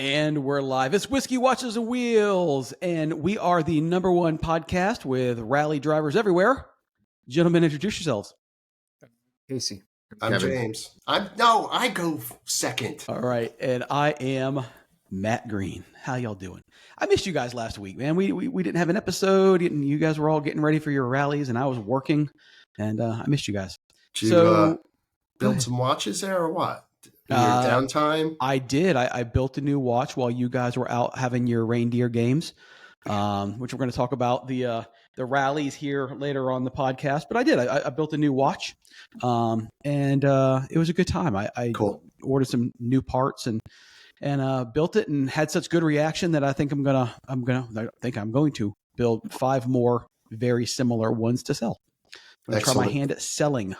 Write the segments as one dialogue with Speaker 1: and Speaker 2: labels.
Speaker 1: And we're live. It's Whiskey Watches and Wheels, and we are the #1 podcast with rally drivers everywhere. Gentlemen, introduce yourselves.
Speaker 2: Casey.
Speaker 3: I'm
Speaker 2: Kevin.
Speaker 3: James. I go second.
Speaker 1: All right, and I am Matt Green. How y'all doing? I missed you guys last week, man. We didn't have an episode, and you guys were all getting ready for your rallies, and I was working, and I missed you guys.
Speaker 3: Did you build some watches there or what? In your downtime?
Speaker 1: I did. I built a new watch while you guys were out having your reindeer games, which we're going to talk about the rallies here later on the podcast. But I did. I built a new watch, and it was a good time. I ordered some new parts and built it and had such good reaction that I think I'm going to build 5 more very similar ones to sell. I'm going to try my hand at selling.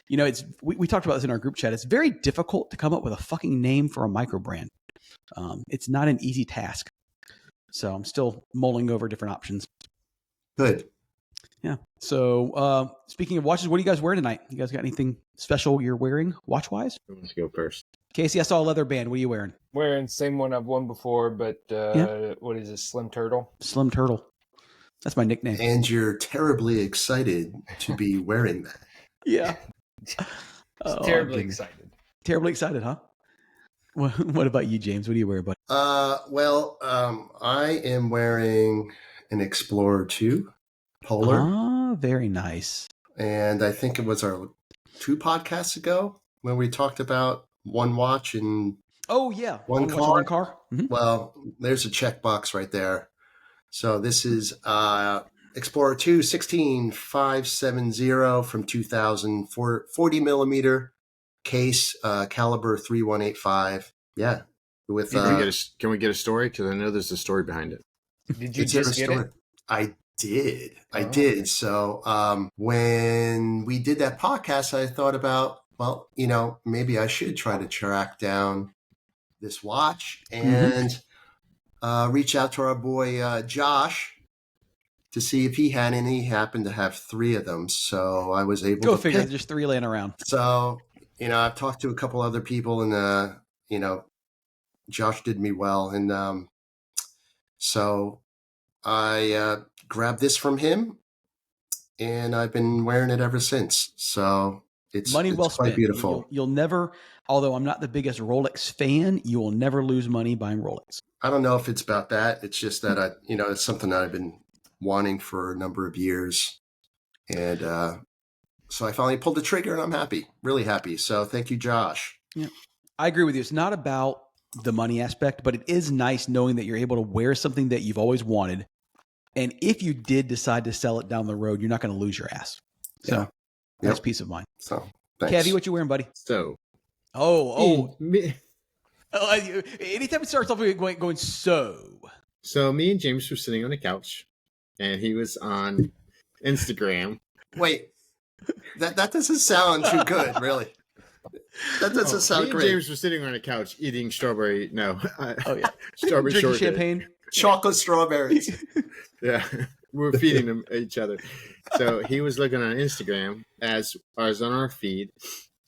Speaker 1: You know, we talked about this in our group chat. It's very difficult to come up with a fucking name for a micro brand. It's not an easy task. So I'm still mulling over different options.
Speaker 3: Good.
Speaker 1: Yeah. So speaking of watches, what are you guys wearing tonight? You guys got anything special you're wearing watch-wise?
Speaker 2: Let's go first.
Speaker 1: Casey, I saw a leather band. What are you wearing?
Speaker 4: Wearing same one I've worn before, but What is it? Slim Turtle?
Speaker 1: Slim Turtle. That's my nickname.
Speaker 3: And you're terribly excited to be wearing that.
Speaker 1: Yeah.
Speaker 4: Terribly excited.
Speaker 1: Terribly excited, huh? What about you, James? What do you wear, buddy?
Speaker 3: I am wearing an Explorer 2 Polar.
Speaker 1: Ah, very nice.
Speaker 3: And I think it was our 2 podcasts ago when we talked about one watch and one car.
Speaker 1: Mm-hmm.
Speaker 3: Well, there's a checkbox right there. So this is Explorer 2 16570 from 2000, 40 millimeter case, caliber 3185. Yeah. With
Speaker 2: Can we get a story? Because I know there's a story behind it.
Speaker 4: Did you just get it?
Speaker 3: I did. So when we did that podcast, I thought about, well, maybe I should try to track down this watch and reach out to our boy Josh to see if he had any. He happened to have 3 of them, so I was able to
Speaker 1: figure.
Speaker 3: pick.
Speaker 1: Just 3 laying around.
Speaker 3: So I've talked to a couple other people, and Josh did me well, and so I grabbed this from him, and I've been wearing it ever since. So it's
Speaker 1: money well
Speaker 3: quite
Speaker 1: spent.
Speaker 3: beautiful.
Speaker 1: You'll never, although I'm not the biggest Rolex fan, you will never lose money buying Rolex.
Speaker 3: I don't know if it's about that. It's just that it's something that I've been wanting for a number of years. And so I finally pulled the trigger, and I'm happy, really happy. So thank you, Josh.
Speaker 1: Yeah, I agree with you. It's not about the money aspect, but it is nice knowing that you're able to wear something that you've always wanted. And if you did decide to sell it down the road, you're not going to lose your ass. So that's peace of mind.
Speaker 3: So thanks.
Speaker 1: Caddy, what you wearing, buddy?
Speaker 2: So.
Speaker 1: Anytime it starts off going so.
Speaker 2: So me and James were sitting on the couch, and he was on Instagram.
Speaker 3: Wait, that doesn't sound too good, really. That doesn't sound
Speaker 2: me
Speaker 3: great.
Speaker 2: And James were sitting on the couch eating strawberry. No. Strawberry
Speaker 1: Drinking
Speaker 2: shortcake.
Speaker 1: champagne.
Speaker 3: Chocolate strawberries.
Speaker 2: Yeah, we're feeding them each other. So he was looking on Instagram as I was on our feed,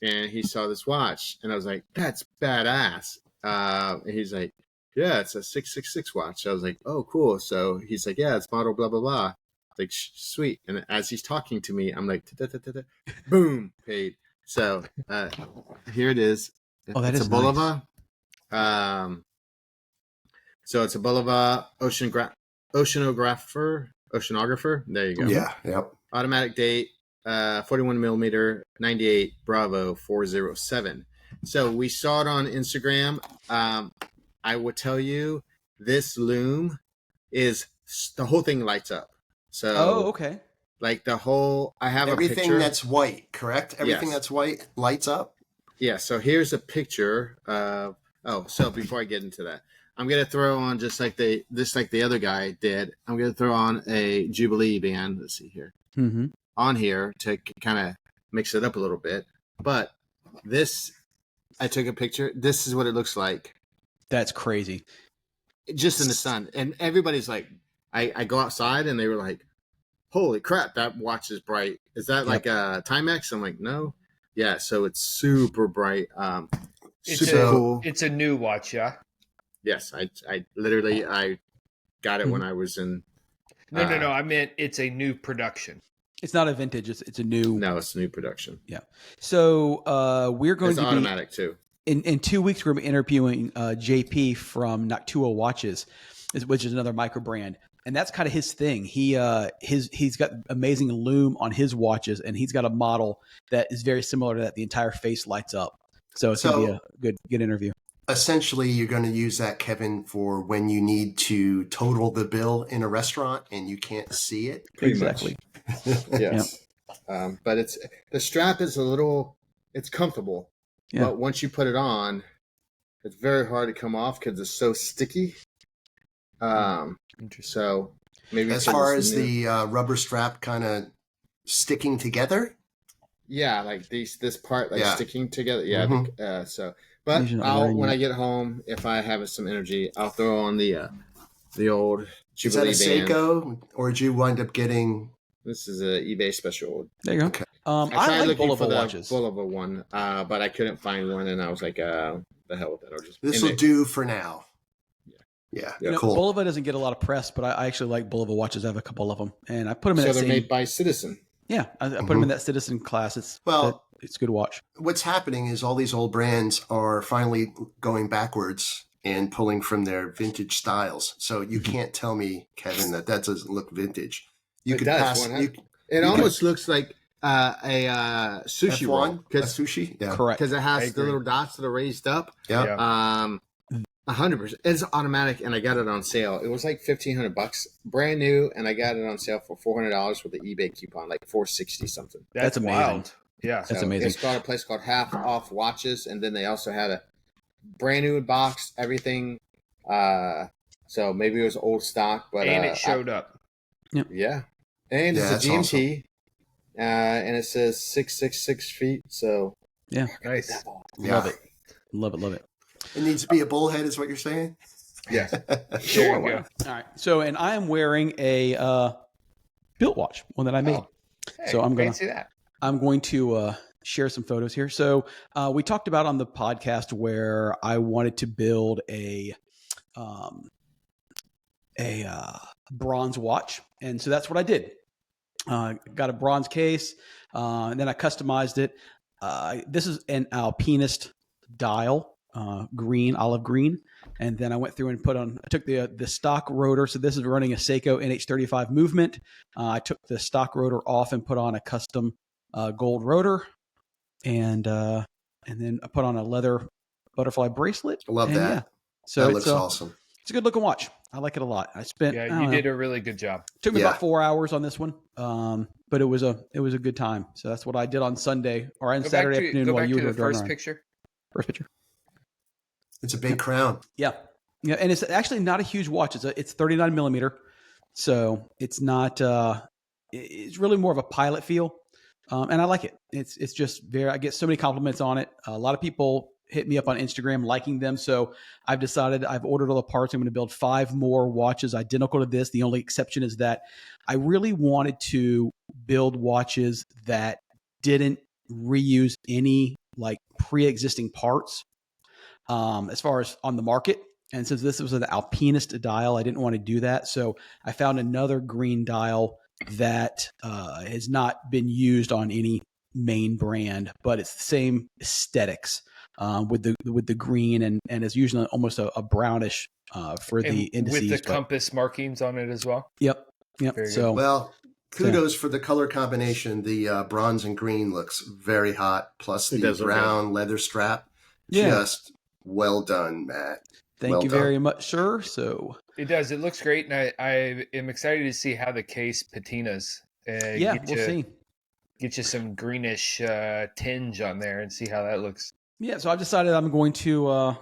Speaker 2: and he saw this watch, and I was like, "That's badass." And he's like, "Yeah, it's a 666 watch." I was like, "Oh, cool." So he's like, "Yeah, it's model blah blah blah." Like, sweet. And as he's talking to me, I'm like, boom, paid. So here it is.
Speaker 1: Oh, that
Speaker 2: it's
Speaker 1: is
Speaker 2: a Bulova. So it's a Bulova oceanographer. There you go.
Speaker 3: Yeah. Yep.
Speaker 2: Automatic date, 41 millimeter, 98 Bravo 407. So we saw it on Instagram. I would tell you this lume is the whole thing lights up. So
Speaker 1: okay.
Speaker 2: Like the whole, I have
Speaker 3: everything
Speaker 2: a picture.
Speaker 3: that's white, correct? Everything that's white lights up.
Speaker 2: Yeah. So here's a picture. So before I get into that, I'm gonna throw on just like the other guy did. I'm gonna throw on a Jubilee band. Let's see here.
Speaker 1: Mm-hmm.
Speaker 2: On here to kind of mix it up a little bit. But this, I took a picture. This is what it looks like.
Speaker 1: That's crazy.
Speaker 2: Just in the sun, and everybody's like, I go outside, and they were like, "Holy crap, that watch is bright. Is that like a Timex?" I'm like, "No." Yeah, so it's super bright.
Speaker 4: Super cool. It's a new watch, yeah.
Speaker 2: Yes, I literally I got it when I was in.
Speaker 4: No. I meant it's a new production.
Speaker 1: It's not a vintage. It's a new.
Speaker 2: No, it's a new production.
Speaker 1: Yeah. So we're going
Speaker 2: It's
Speaker 1: to
Speaker 2: automatic too.
Speaker 1: In 2 weeks, we're going to be interviewing JP from Noctua Watches, which is another micro brand. And that's kind of his thing. He's got amazing lume on his watches, and he's got a model that is very similar to that. The entire face lights up. So it's going to be a good interview.
Speaker 3: Essentially, you're going to use that, Kevin, for when you need to total the bill in a restaurant and you can't see it.
Speaker 1: Exactly.
Speaker 2: Yes. Yep. But the strap is it's comfortable. Yeah. But once you put it on, it's very hard to come off because it's so sticky. So maybe
Speaker 3: as far as the rubber strap kind of sticking together.
Speaker 2: Yeah, like this part sticking together. Yeah.
Speaker 3: Mm-hmm.
Speaker 2: But when I get home, if I have some energy, I'll throw on the old Jubilee
Speaker 3: Is that a Seiko, or did you wind up getting?
Speaker 2: This is an eBay special.
Speaker 1: There you go.
Speaker 3: Okay.
Speaker 1: I like Bulova watches.
Speaker 2: Bulova one, but I couldn't find one, and I was like, the hell with that.
Speaker 3: This will do for now. Yeah. Cool.
Speaker 1: Bulova doesn't get a lot of press, but I actually like Bulova watches. I have a couple of them, and I put them in that
Speaker 2: they're
Speaker 1: same.
Speaker 2: Made by Citizen.
Speaker 1: Yeah, I put them in that Citizen class. It's a good watch.
Speaker 3: What's happening is all these old brands are finally going backwards and pulling from their vintage styles. So you can't tell me, Kevin, that doesn't look vintage.
Speaker 2: It almost looks like a sushi roll.
Speaker 3: A sushi?
Speaker 2: Yeah. Correct. Because it has the little dots that are raised up.
Speaker 3: Yeah.
Speaker 2: 100%. It's automatic, and I got it on sale. It was like $1,500, brand new, and I got it on sale for $400 with the eBay coupon, like $460 something.
Speaker 1: That's amazing.
Speaker 4: Wild. Yeah,
Speaker 1: that's amazing.
Speaker 2: It's got a place called Half Off Watches, and then they also had a brand new box, everything. So maybe it was old stock, but
Speaker 4: it showed up.
Speaker 2: Yeah, and it's a GMT, awesome. And it says 666 feet. So
Speaker 1: yeah,
Speaker 4: nice.
Speaker 1: Love it.
Speaker 3: It needs to be a bullhead, is what you're saying?
Speaker 2: Yeah.
Speaker 1: Sure. All right. So, and I am wearing a built watch, one that I made.
Speaker 4: Hey,
Speaker 1: so I'm going to share some photos here. So we talked about on the podcast where I wanted to build a bronze watch, and so that's what I did. Got a bronze case, and then I customized it. This is an Alpinist dial. Olive green, and then I went through and I took the stock rotor. So this is running a Seiko NH35 movement. I took the stock rotor off and put on a custom gold rotor, and then I put on a leather butterfly bracelet.
Speaker 3: I love that.
Speaker 1: Yeah. So
Speaker 3: that looks awesome.
Speaker 1: It's a good looking watch. I like it a lot. I spent.
Speaker 4: Yeah, you did a really good job.
Speaker 1: Took me about 4 hours on this one, but it was a good time. So that's what I did on Sunday or on Saturday afternoon while you were doing
Speaker 4: first picture.
Speaker 1: First picture.
Speaker 3: It's a big crown.
Speaker 1: Yeah, and it's actually not a huge watch. It's 39 millimeter, so it's not. It's really more of a pilot feel, and I like it. It's just I get so many compliments on it. A lot of people hit me up on Instagram liking them, so I've decided I've ordered all the parts. I'm going to build 5 more watches identical to this. The only exception is that I really wanted to build watches that didn't reuse any like pre-existing parts. As far as on the market. And since this was an Alpinist dial, I didn't want to do that. So I found another green dial that has not been used on any main brand, but it's the same aesthetics with the green and is usually almost a brownish for the indices.
Speaker 4: With the compass markings on it as well?
Speaker 1: Yep. So
Speaker 3: well, kudos for the color combination. The bronze and green looks very hot, plus the brown leather strap. Just well done, Matt.
Speaker 1: Thank you very much, sir. So
Speaker 4: it does. It looks great, and I am excited to see how the case patinas.
Speaker 1: We'll see.
Speaker 4: Get you some greenish tinge on there and see how that looks.
Speaker 1: Yeah, so I've decided I'm going to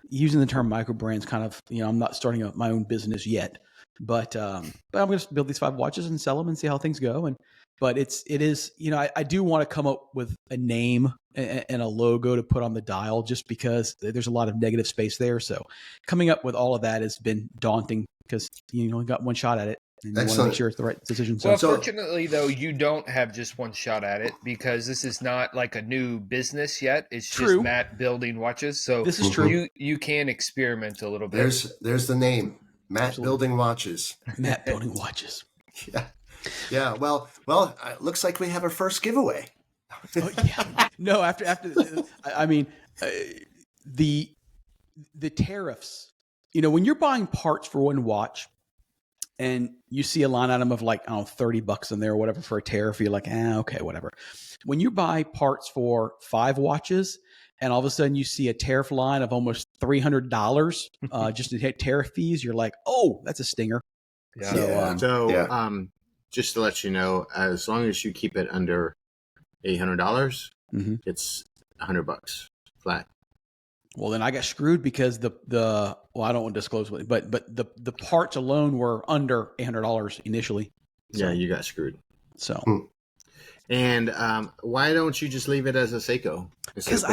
Speaker 1: using the term micro brands. Kind of, I'm not starting my own business yet, but I'm going to build these 5 watches and sell them and see how things go. But it is, I do want to come up with a name and a logo to put on the dial just because there's a lot of negative space there. So coming up with all of that has been daunting because you only got one shot at it. and you want to
Speaker 3: Excellent.
Speaker 1: make sure it's the right decision.
Speaker 4: Well,
Speaker 3: So-
Speaker 4: fortunately, though, you don't have just one shot at it because this is not like a new business yet. It's
Speaker 1: True.
Speaker 4: just Matt building watches. So
Speaker 1: this is true.
Speaker 4: you can experiment a little bit.
Speaker 3: There's the name, Matt
Speaker 1: Absolutely.
Speaker 3: Building Watches.
Speaker 1: Matt building watches.
Speaker 3: Yeah, yeah. Well, it looks like we have our first giveaway.
Speaker 1: Oh, yeah. No, after I mean, the tariffs. You know, when you're buying parts for one watch, and you see a line item of like, I don't know, $30 in there or whatever for a tariff, you're like, okay, whatever. When you buy parts for 5 watches, and all of a sudden you see a tariff line of almost $300 just to hit tariff fees, you're like, oh, that's a stinger.
Speaker 4: Yeah.
Speaker 2: So, just to let you know, as long as you keep it under $800, it's $100 flat.
Speaker 1: Well, then I got screwed because I don't want to disclose what, but the parts alone were under $800 initially. So,
Speaker 2: Yeah, you got screwed.
Speaker 1: So,
Speaker 2: And why don't you just leave it as a Seiko?
Speaker 1: because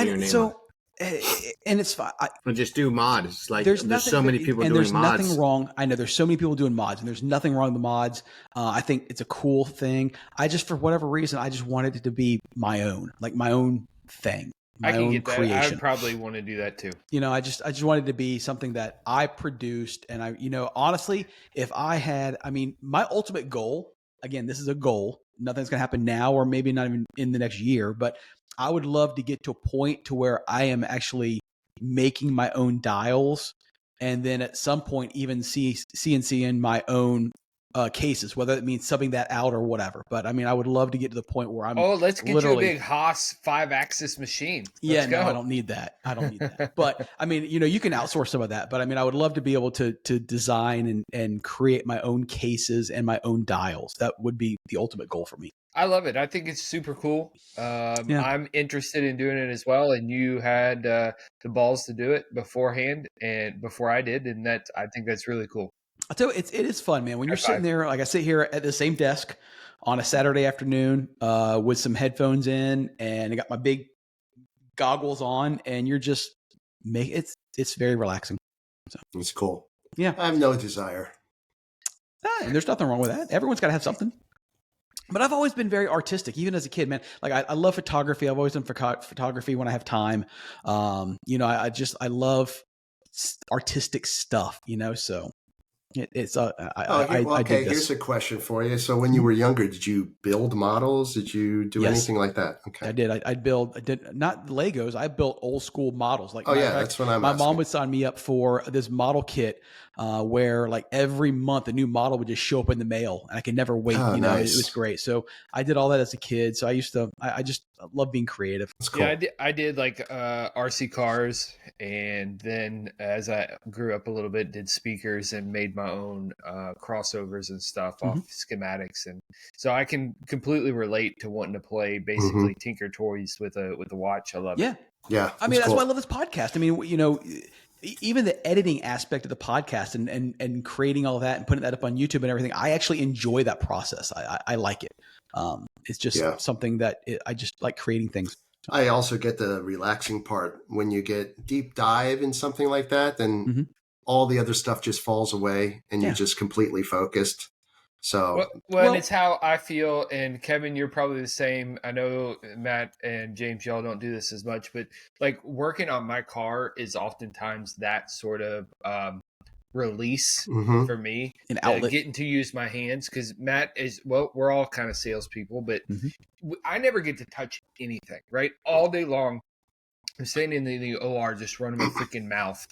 Speaker 1: and it's fine.
Speaker 2: Or just do mods. Like
Speaker 1: There's
Speaker 2: so many people
Speaker 1: and
Speaker 2: doing
Speaker 1: there's
Speaker 2: mods.
Speaker 1: nothing wrong. I know there's so many people doing mods, and there's nothing wrong with the mods. I think it's a cool thing. I just, for whatever reason, I just wanted it to be my own, like my own thing, my
Speaker 4: I can
Speaker 1: own
Speaker 4: get that.
Speaker 1: creation.
Speaker 4: I would probably want to do that too.
Speaker 1: You know, I just wanted to be something that I produced, and honestly, if I had, my ultimate goal, again, this is a goal. Nothing's going to happen now, or maybe not even in the next year, but I would love to get to a point to where I am actually making my own dials, and then at some point even CNC in my own cases, whether it means subbing that out or whatever. But I would love to get to the point where I'm
Speaker 4: let's get
Speaker 1: literally,
Speaker 4: you a big Haas 5-axis machine.
Speaker 1: Let's go. I don't need that. But you can outsource some of that. But I would love to be able to design and create my own cases and my own dials. That would be the ultimate goal for me.
Speaker 4: I love it. I think it's super cool. I'm interested in doing it as well. And you had the balls to do it beforehand and before I did. And I think that's really cool.
Speaker 1: I'll tell you, it is fun, man. When you're sitting there, like I sit here at the same desk on a Saturday afternoon with some headphones in, and I got my big goggles on, and you're just it's very relaxing. So
Speaker 3: It's cool.
Speaker 1: Yeah.
Speaker 3: I have no desire.
Speaker 1: And there's nothing wrong with that. Everyone's got to have something. But I've always been very artistic, even as a kid, man. Like I love photography. I've always done photography when I have time. I love artistic stuff, so it's I dig this.
Speaker 3: Here's a question for you. So when you were younger, did you build models? Did you do anything like that? Okay.
Speaker 1: I did. I did not Legos. I built old school models. Like,
Speaker 3: that's what
Speaker 1: my mom would sign me up for this model kit where like every month a new model would just show up in the mail, and I could never wait.
Speaker 3: Nice.
Speaker 1: It was great. So I did all that as a kid. So I just love being creative.
Speaker 3: That's cool.
Speaker 4: Yeah, I did like RC cars, and then as I grew up a little bit, did speakers and made my own crossovers and stuff off schematics, and so I can completely relate to wanting to play basically Tinker Toys with a watch. I love it.
Speaker 3: Yeah.
Speaker 1: That's why I love this podcast. Even the editing aspect of the podcast and creating all that and putting that up on YouTube and everything, I actually enjoy that process. I like it. It's just something that I just like creating things.
Speaker 3: I also get the relaxing part when you get deep dive in something like that, then all the other stuff just falls away and you're just completely focused. So,
Speaker 4: well, and it's how I feel. And Kevin, you're probably the same. I know Matt and James, y'all don't do this as much, but like working on my car is oftentimes that sort of release for me.
Speaker 1: An outlet.
Speaker 4: Getting to use my hands, because Matt is, we're all kind of salespeople, but I never get to touch anything, right? All day long, I'm sitting in the OR just running my freaking mouth.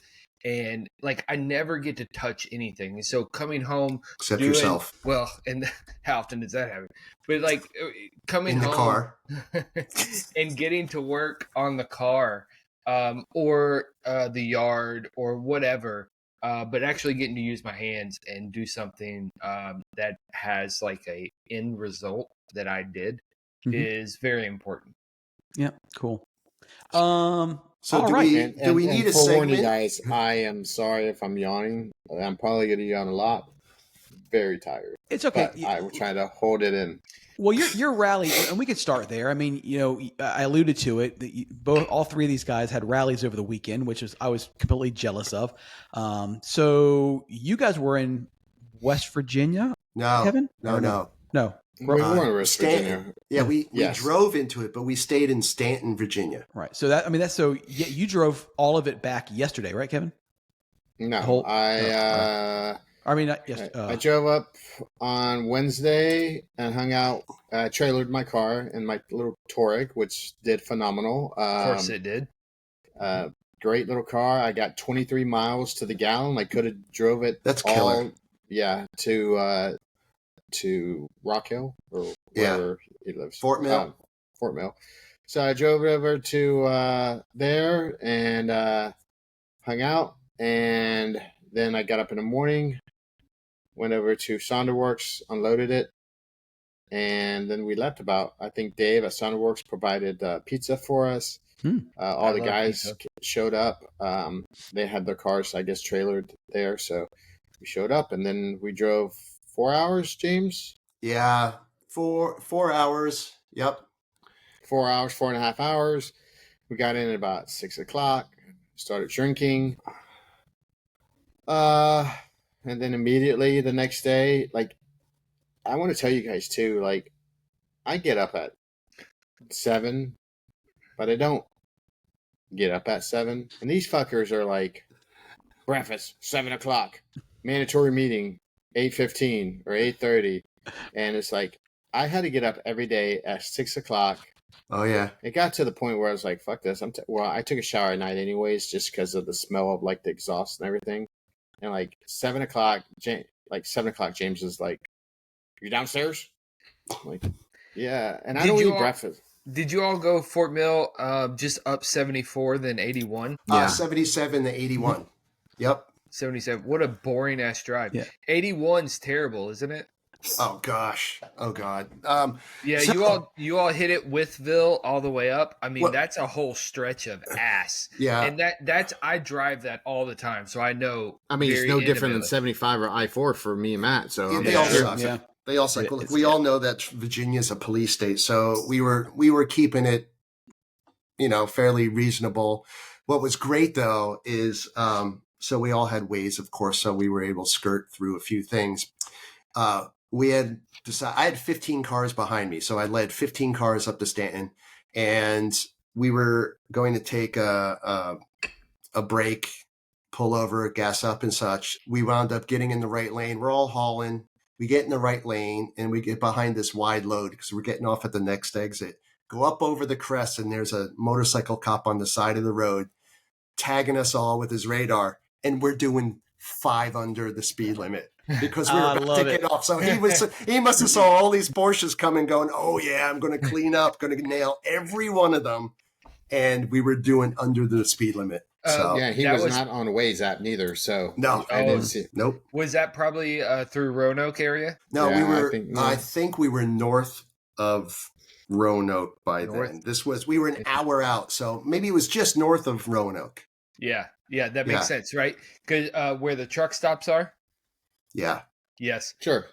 Speaker 4: And like, I never get to touch anything. And so coming home,
Speaker 3: except yourself.
Speaker 4: Well, and how often does that happen? But like coming
Speaker 3: in the
Speaker 4: home
Speaker 3: car
Speaker 4: and getting to work on the car, or the yard or whatever, but actually getting to use my hands and do something that has like a end result that I did is very important.
Speaker 1: Yeah, cool.
Speaker 3: So do we need a segment?
Speaker 2: You guys, I am sorry if I'm yawning. I'm probably going to yawn a lot. Very tired.
Speaker 1: It's okay.
Speaker 2: But I will try to hold it in.
Speaker 1: Well, your rally, and we could start there. I mean, I alluded to it. All three of these guys had rallies over the weekend, which I was completely jealous of. So you guys were in West Virginia.
Speaker 3: No,
Speaker 1: Kevin?
Speaker 3: no,
Speaker 1: Or
Speaker 3: no.
Speaker 1: No.
Speaker 2: We were in West
Speaker 3: Stanton.
Speaker 2: Virginia.
Speaker 3: Yeah, we
Speaker 2: Yes.
Speaker 3: drove into it, but we stayed in Stanton, Virginia.
Speaker 1: Right. So you drove all of it back yesterday, right, Kevin?
Speaker 2: No,
Speaker 1: I mean, not yes.
Speaker 2: I drove up on Wednesday and hung out. I trailered my car in my little Touareg, which did phenomenal.
Speaker 4: Of course it did.
Speaker 2: Great little car. I got 23 miles to the gallon. I could have drove it.
Speaker 3: That's killer.
Speaker 2: Yeah, to Rock Hill or wherever he lives.
Speaker 3: Fort Mill.
Speaker 2: Fort Mill. So I drove over to there and hung out. And then I got up in the morning, went over to Sonderworks, unloaded it, and then we left I think Dave at Sonderworks provided pizza for us. All the guys showed up. They had their cars, I guess, trailered there. So we showed up, and then we drove 4 hours, James?
Speaker 3: Yeah, 4 hours. Yep.
Speaker 2: 4 hours, 4.5 hours. We got in at about 6 o'clock, started drinking. And then immediately the next day, like, I want to tell you guys too, like, I get up at 7, but I don't get up at 7. And these fuckers are like, breakfast, 7 o'clock, mandatory meeting, 8:15 or 8:30. And it's like, I had to get up every day at 6 o'clock.
Speaker 3: Oh, yeah.
Speaker 2: It got to the point where I was like, fuck this. Well, I took a shower at night anyways, just because of the smell of like the exhaust and everything. And like 7 o'clock, James is like, "You downstairs?" I'm like, yeah. And I don't eat breakfast.
Speaker 4: Did you all go Fort Mill just up 74, then 81?
Speaker 3: Yeah. 77 to 81. Yep.
Speaker 4: 77. What a boring ass drive.
Speaker 1: Yeah.
Speaker 4: 81's terrible, isn't it?
Speaker 3: Oh gosh. Oh God.
Speaker 4: Yeah,
Speaker 3: so-
Speaker 4: you all hit it Withville all the way up. I mean, that's a whole stretch of ass.
Speaker 3: Yeah.
Speaker 4: And that's I drive that all the time, so I know.
Speaker 2: I mean, it's no different than
Speaker 4: intimately.
Speaker 2: 75 or I-4 for me and Matt. So
Speaker 3: Yeah,
Speaker 2: I mean,
Speaker 3: they all suck.
Speaker 1: Yeah.
Speaker 3: They all suck. Look, we all know that Virginia's a police state, so we were keeping it, fairly reasonable. What was great though is, so we all had ways, of course, so we were able to skirt through a few things. We had decided, I had 15 cars behind me, so I led 15 cars up to Stanton, and we were going to take a break, pull over, gas up and such. We wound up getting in the right lane. We're all hauling. We get in the right lane, and we get behind this wide load because we're getting off at the next exit. Go up over the crest, and there's a motorcycle cop on the side of the road tagging us all with his radar, and we're doing 5 under the speed limit. Because we were about to get off. So he must have saw all these Porsches coming going, oh yeah, I'm going to clean up, going to nail every one of them. And we were doing under the speed limit. So
Speaker 2: yeah, he was not on Waze app neither. So
Speaker 3: no,
Speaker 2: I didn't see it.
Speaker 3: Nope.
Speaker 4: Was that probably through Roanoke area?
Speaker 3: No,
Speaker 2: Yeah,
Speaker 3: we were,
Speaker 2: I think
Speaker 3: I think we were north of Roanoke by then. We were an hour out. So maybe it was just north of Roanoke.
Speaker 4: Yeah. Yeah, that makes sense, right? Because where the truck stops are?
Speaker 3: Yeah.
Speaker 4: Yes.
Speaker 2: Sure.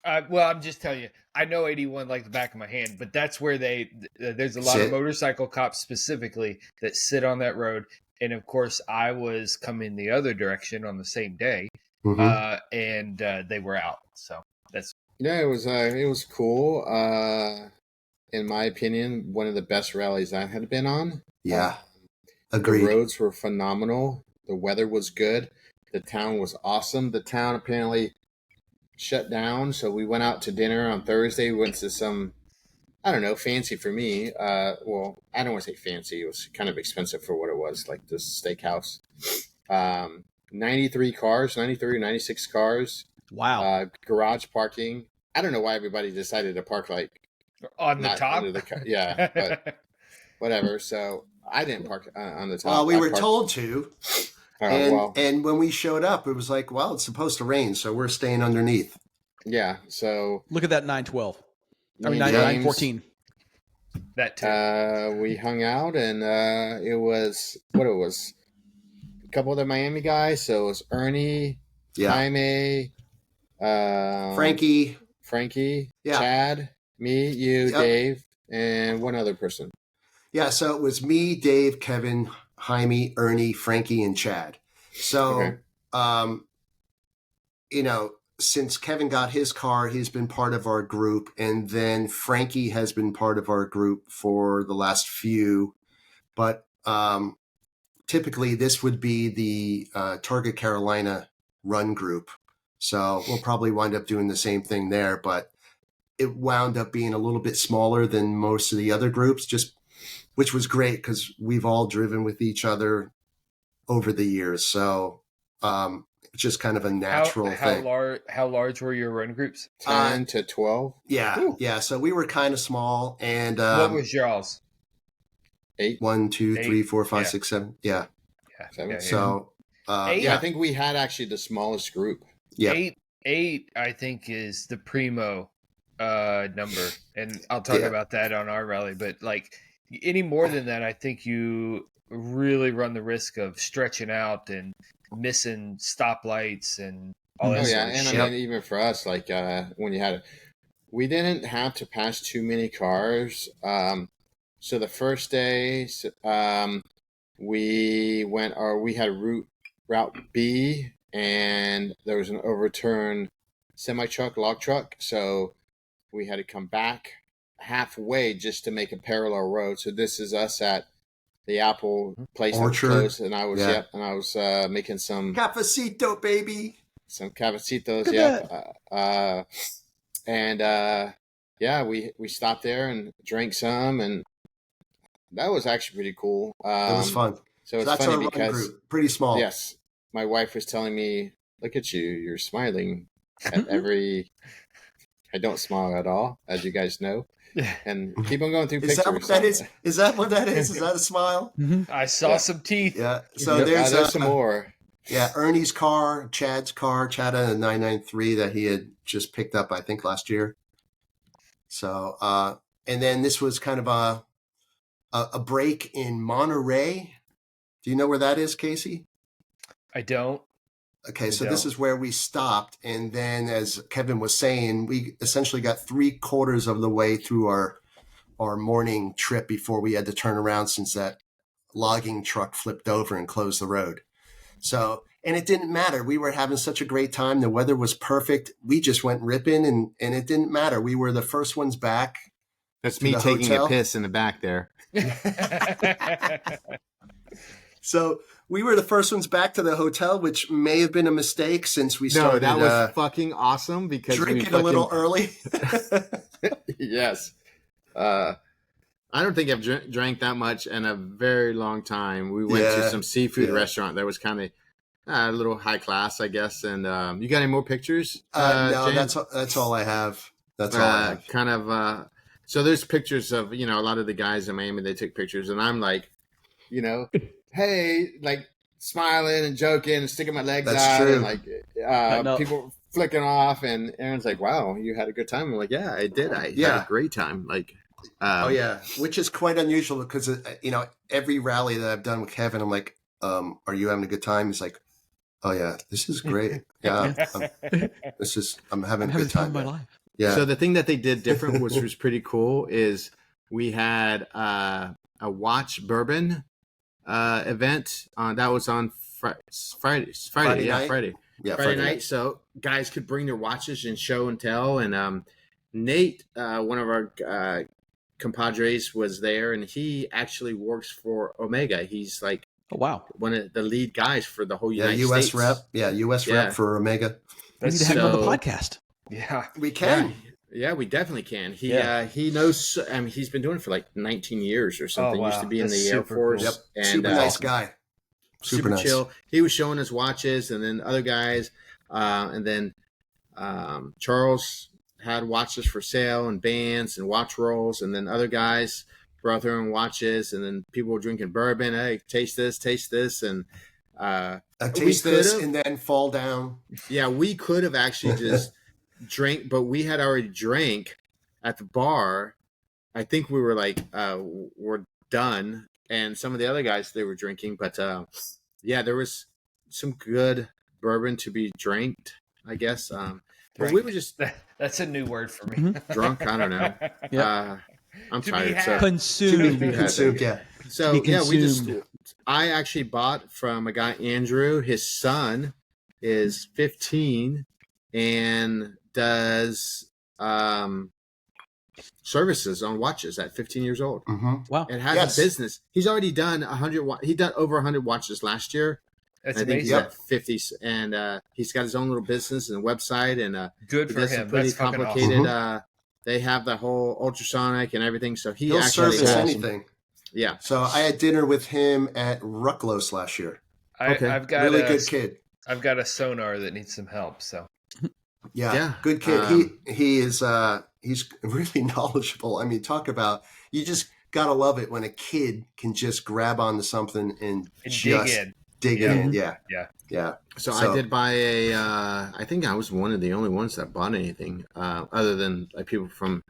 Speaker 4: Well, I'm just telling you, I know 81 like the back of my hand, but that's where there's a lot of motorcycle cops specifically that sit on that road. And of course, I was coming the other direction on the same day, and they were out. So that's
Speaker 2: it was cool. In my opinion, one of the best rallies I had been on.
Speaker 3: Yeah, agreed.
Speaker 2: The roads were phenomenal. The weather was good. The town was awesome. The town apparently shut down, so we went out to dinner on Thursday. We went to some, I don't know, fancy for me. Well, I don't want to say fancy. It was kind of expensive for what it was, like this steakhouse. 93 cars, 93 or 96 cars.
Speaker 1: Wow.
Speaker 2: Garage parking. I don't know why everybody decided to park like
Speaker 4: on the top.
Speaker 2: Yeah, but whatever. So I didn't park on the top.
Speaker 3: Well, we were told to. And when we showed up, it was like, well, it's supposed to rain, so we're staying underneath.
Speaker 2: Yeah, so
Speaker 1: look at that 912. I mean, 914.
Speaker 4: That too.
Speaker 2: We hung out, and it was a couple of the Miami guys. So it was Ernie, Jaime,
Speaker 3: Frankie,
Speaker 2: Chad, me, you, Dave, and one other person.
Speaker 3: Yeah, so it was me, Dave, Kevin, Jaime, Ernie, Frankie, and Chad. So, since Kevin got his car, he's been part of our group. And then Frankie has been part of our group for the last few. But typically this would be the Target Carolina run group. So we'll probably wind up doing the same thing there. But it wound up being a little bit smaller than most of the other groups, which was great because we've all driven with each other over the years. So it's just kind of a natural thing.
Speaker 4: How large were your run groups?
Speaker 2: 10 to 12.
Speaker 3: Yeah.
Speaker 2: Ooh.
Speaker 3: Yeah. So we were kind of small. And
Speaker 4: What was y'all's?
Speaker 2: 8.
Speaker 3: 1, 2, 3, 4, 5,
Speaker 4: Yeah.
Speaker 3: 6, 7. Yeah.
Speaker 2: Seven.
Speaker 3: So
Speaker 4: Eight?
Speaker 2: I think we had actually the smallest group.
Speaker 3: yeah.
Speaker 4: Eight, I think, is the primo number, and I'll talk about that on our rally. But like any more than that, I think you really run the risk of stretching out and missing stoplights and all that.
Speaker 2: Oh
Speaker 4: sort
Speaker 2: yeah,
Speaker 4: of
Speaker 2: and
Speaker 4: shit.
Speaker 2: I mean even for us, like when you had it, we didn't have to pass too many cars. So the first day, we had route B, and there was an overturned semi truck, log truck. So we had to come back halfway just to make a parallel road. So this is us at the Apple place that was
Speaker 3: Orchard.
Speaker 2: closed, and I was making some
Speaker 3: Cafecito, baby.
Speaker 2: some cavecitos.
Speaker 1: Look at
Speaker 2: We stopped there and drank some, and that was actually pretty cool.
Speaker 3: It was fun.
Speaker 2: So it's
Speaker 3: that's
Speaker 2: funny
Speaker 3: our run
Speaker 2: because
Speaker 3: group. Pretty small.
Speaker 2: yes, my wife was telling me, "Look at you, you're smiling at every." I don't smile at all, as you guys know, and keep on going through
Speaker 3: Is
Speaker 2: pictures.
Speaker 3: that what that is? Is that what that is? Is that a smile?
Speaker 4: I saw some teeth.
Speaker 3: Yeah. So
Speaker 2: There's
Speaker 3: there's
Speaker 2: some more.
Speaker 3: Yeah, Ernie's car, Chad's car. Chad had a 993 that he had just picked up, I think, last year. So, and then this was kind of a break in Monterey. Do you know where that is, Casey?
Speaker 4: I don't.
Speaker 3: Okay, so this is where we stopped. And then, as Kevin was saying, we essentially got 3/4 of the way through our morning trip before we had to turn around since that logging truck flipped over and closed the road. So, and it didn't matter. We were having such a great time. The weather was perfect. We just went ripping, and it didn't matter. We were the first ones back.
Speaker 2: That's
Speaker 3: to
Speaker 2: me
Speaker 3: the
Speaker 2: taking
Speaker 3: hotel.
Speaker 2: a piss in the back there.
Speaker 3: So we were the first ones back to the hotel, which may have been a mistake since we started
Speaker 2: that was fucking awesome because
Speaker 3: drinking a little early.
Speaker 2: Yes. I don't think I've drank that much in a very long time. We went to some seafood restaurant that was kind of a little high class, I guess. And you got any more pictures?
Speaker 3: No,
Speaker 2: James?
Speaker 3: that's all I have. That's all I have.
Speaker 2: Kind of. So there's pictures of a lot of the guys in Miami. They took pictures, and I'm like, hey, like smiling and joking and sticking my legs
Speaker 3: That's
Speaker 2: out,
Speaker 3: true.
Speaker 2: and like people flicking off. And Aaron's like, "Wow, you had a good time." I'm like, "Yeah, I did. I had a great time." Like.
Speaker 3: Oh yeah, which is quite unusual because every rally that I've done with Kevin, I'm like, "Are you having a good time?" He's like, "Oh yeah, this is great. Yeah, I'm having a good time."
Speaker 1: of my life.
Speaker 3: Yeah.
Speaker 2: So the thing that they did different, which was pretty cool, is we had a watch bourbon event that was on Friday.
Speaker 3: Night?
Speaker 2: Friday.
Speaker 3: Yeah,
Speaker 2: Friday night. So guys could bring their watches and show and tell. And Nate, one of our compadres, was there, and he actually works for Omega. He's like,
Speaker 1: oh wow,
Speaker 2: one of the lead guys for the whole United
Speaker 3: US
Speaker 2: States.
Speaker 3: rep. Yeah, US rep for Omega.
Speaker 1: we need to have him on the podcast.
Speaker 4: Yeah,
Speaker 3: we can.
Speaker 2: Yeah, we definitely can. He knows. I mean, he's been doing it for like 19 years or something.
Speaker 4: Oh, wow.
Speaker 2: Used to be in
Speaker 4: That's
Speaker 2: the Air
Speaker 4: super
Speaker 2: Force.
Speaker 4: cool.
Speaker 3: Yep.
Speaker 2: And,
Speaker 3: Super nice guy.
Speaker 2: Super
Speaker 3: nice.
Speaker 2: chill. He was showing us watches, and then other guys, and then Charles had watches for sale and bands and watch rolls, and then other guys brought their own watches, and then people were drinking bourbon. Hey, taste this, and
Speaker 3: Taste this and then fall down.
Speaker 2: yeah, we could have actually just drank, but we had already drank at the bar. I think we were like, we're done, and some of the other guys, they were drinking, but yeah, there was some good bourbon to be drank, I guess. But we were just
Speaker 4: that's a new word for me.
Speaker 2: drunk. I don't know.
Speaker 1: Yeah.
Speaker 2: I'm
Speaker 4: To be
Speaker 2: tired.
Speaker 4: had.
Speaker 2: So,
Speaker 1: Consumed.
Speaker 3: Consumed, yeah.
Speaker 2: so
Speaker 1: be
Speaker 2: yeah,
Speaker 1: consumed.
Speaker 2: I actually bought from a guy, Andrew. His son is 15, and does services on watches at 15 years old.
Speaker 3: Mm-hmm.
Speaker 1: Wow.
Speaker 2: And has a business. He's already done 100. He done over 100 watches last year.
Speaker 4: That's
Speaker 2: I think
Speaker 4: amazing.
Speaker 2: he's at 50, and he's got his own little business and website, and
Speaker 4: Good
Speaker 2: he
Speaker 4: for
Speaker 2: does some
Speaker 4: him.
Speaker 2: pretty
Speaker 4: That's fucking
Speaker 2: complicated.
Speaker 4: awesome.
Speaker 2: They have the whole ultrasonic and everything, so
Speaker 3: He'll
Speaker 2: actually
Speaker 3: service
Speaker 1: awesome.
Speaker 3: anything.
Speaker 2: Yeah.
Speaker 3: So I had dinner with him at Rucklos last year.
Speaker 2: Okay.
Speaker 4: I've got
Speaker 3: Really good kid.
Speaker 4: I've got a sonar that needs some help. So
Speaker 3: Yeah. Good kid. He is he's really knowledgeable. I mean, talk about, you just gotta love it when a kid can just grab onto something and just dig in. Yeah.
Speaker 2: So I did buy I think I was one of the only ones that bought anything other than people from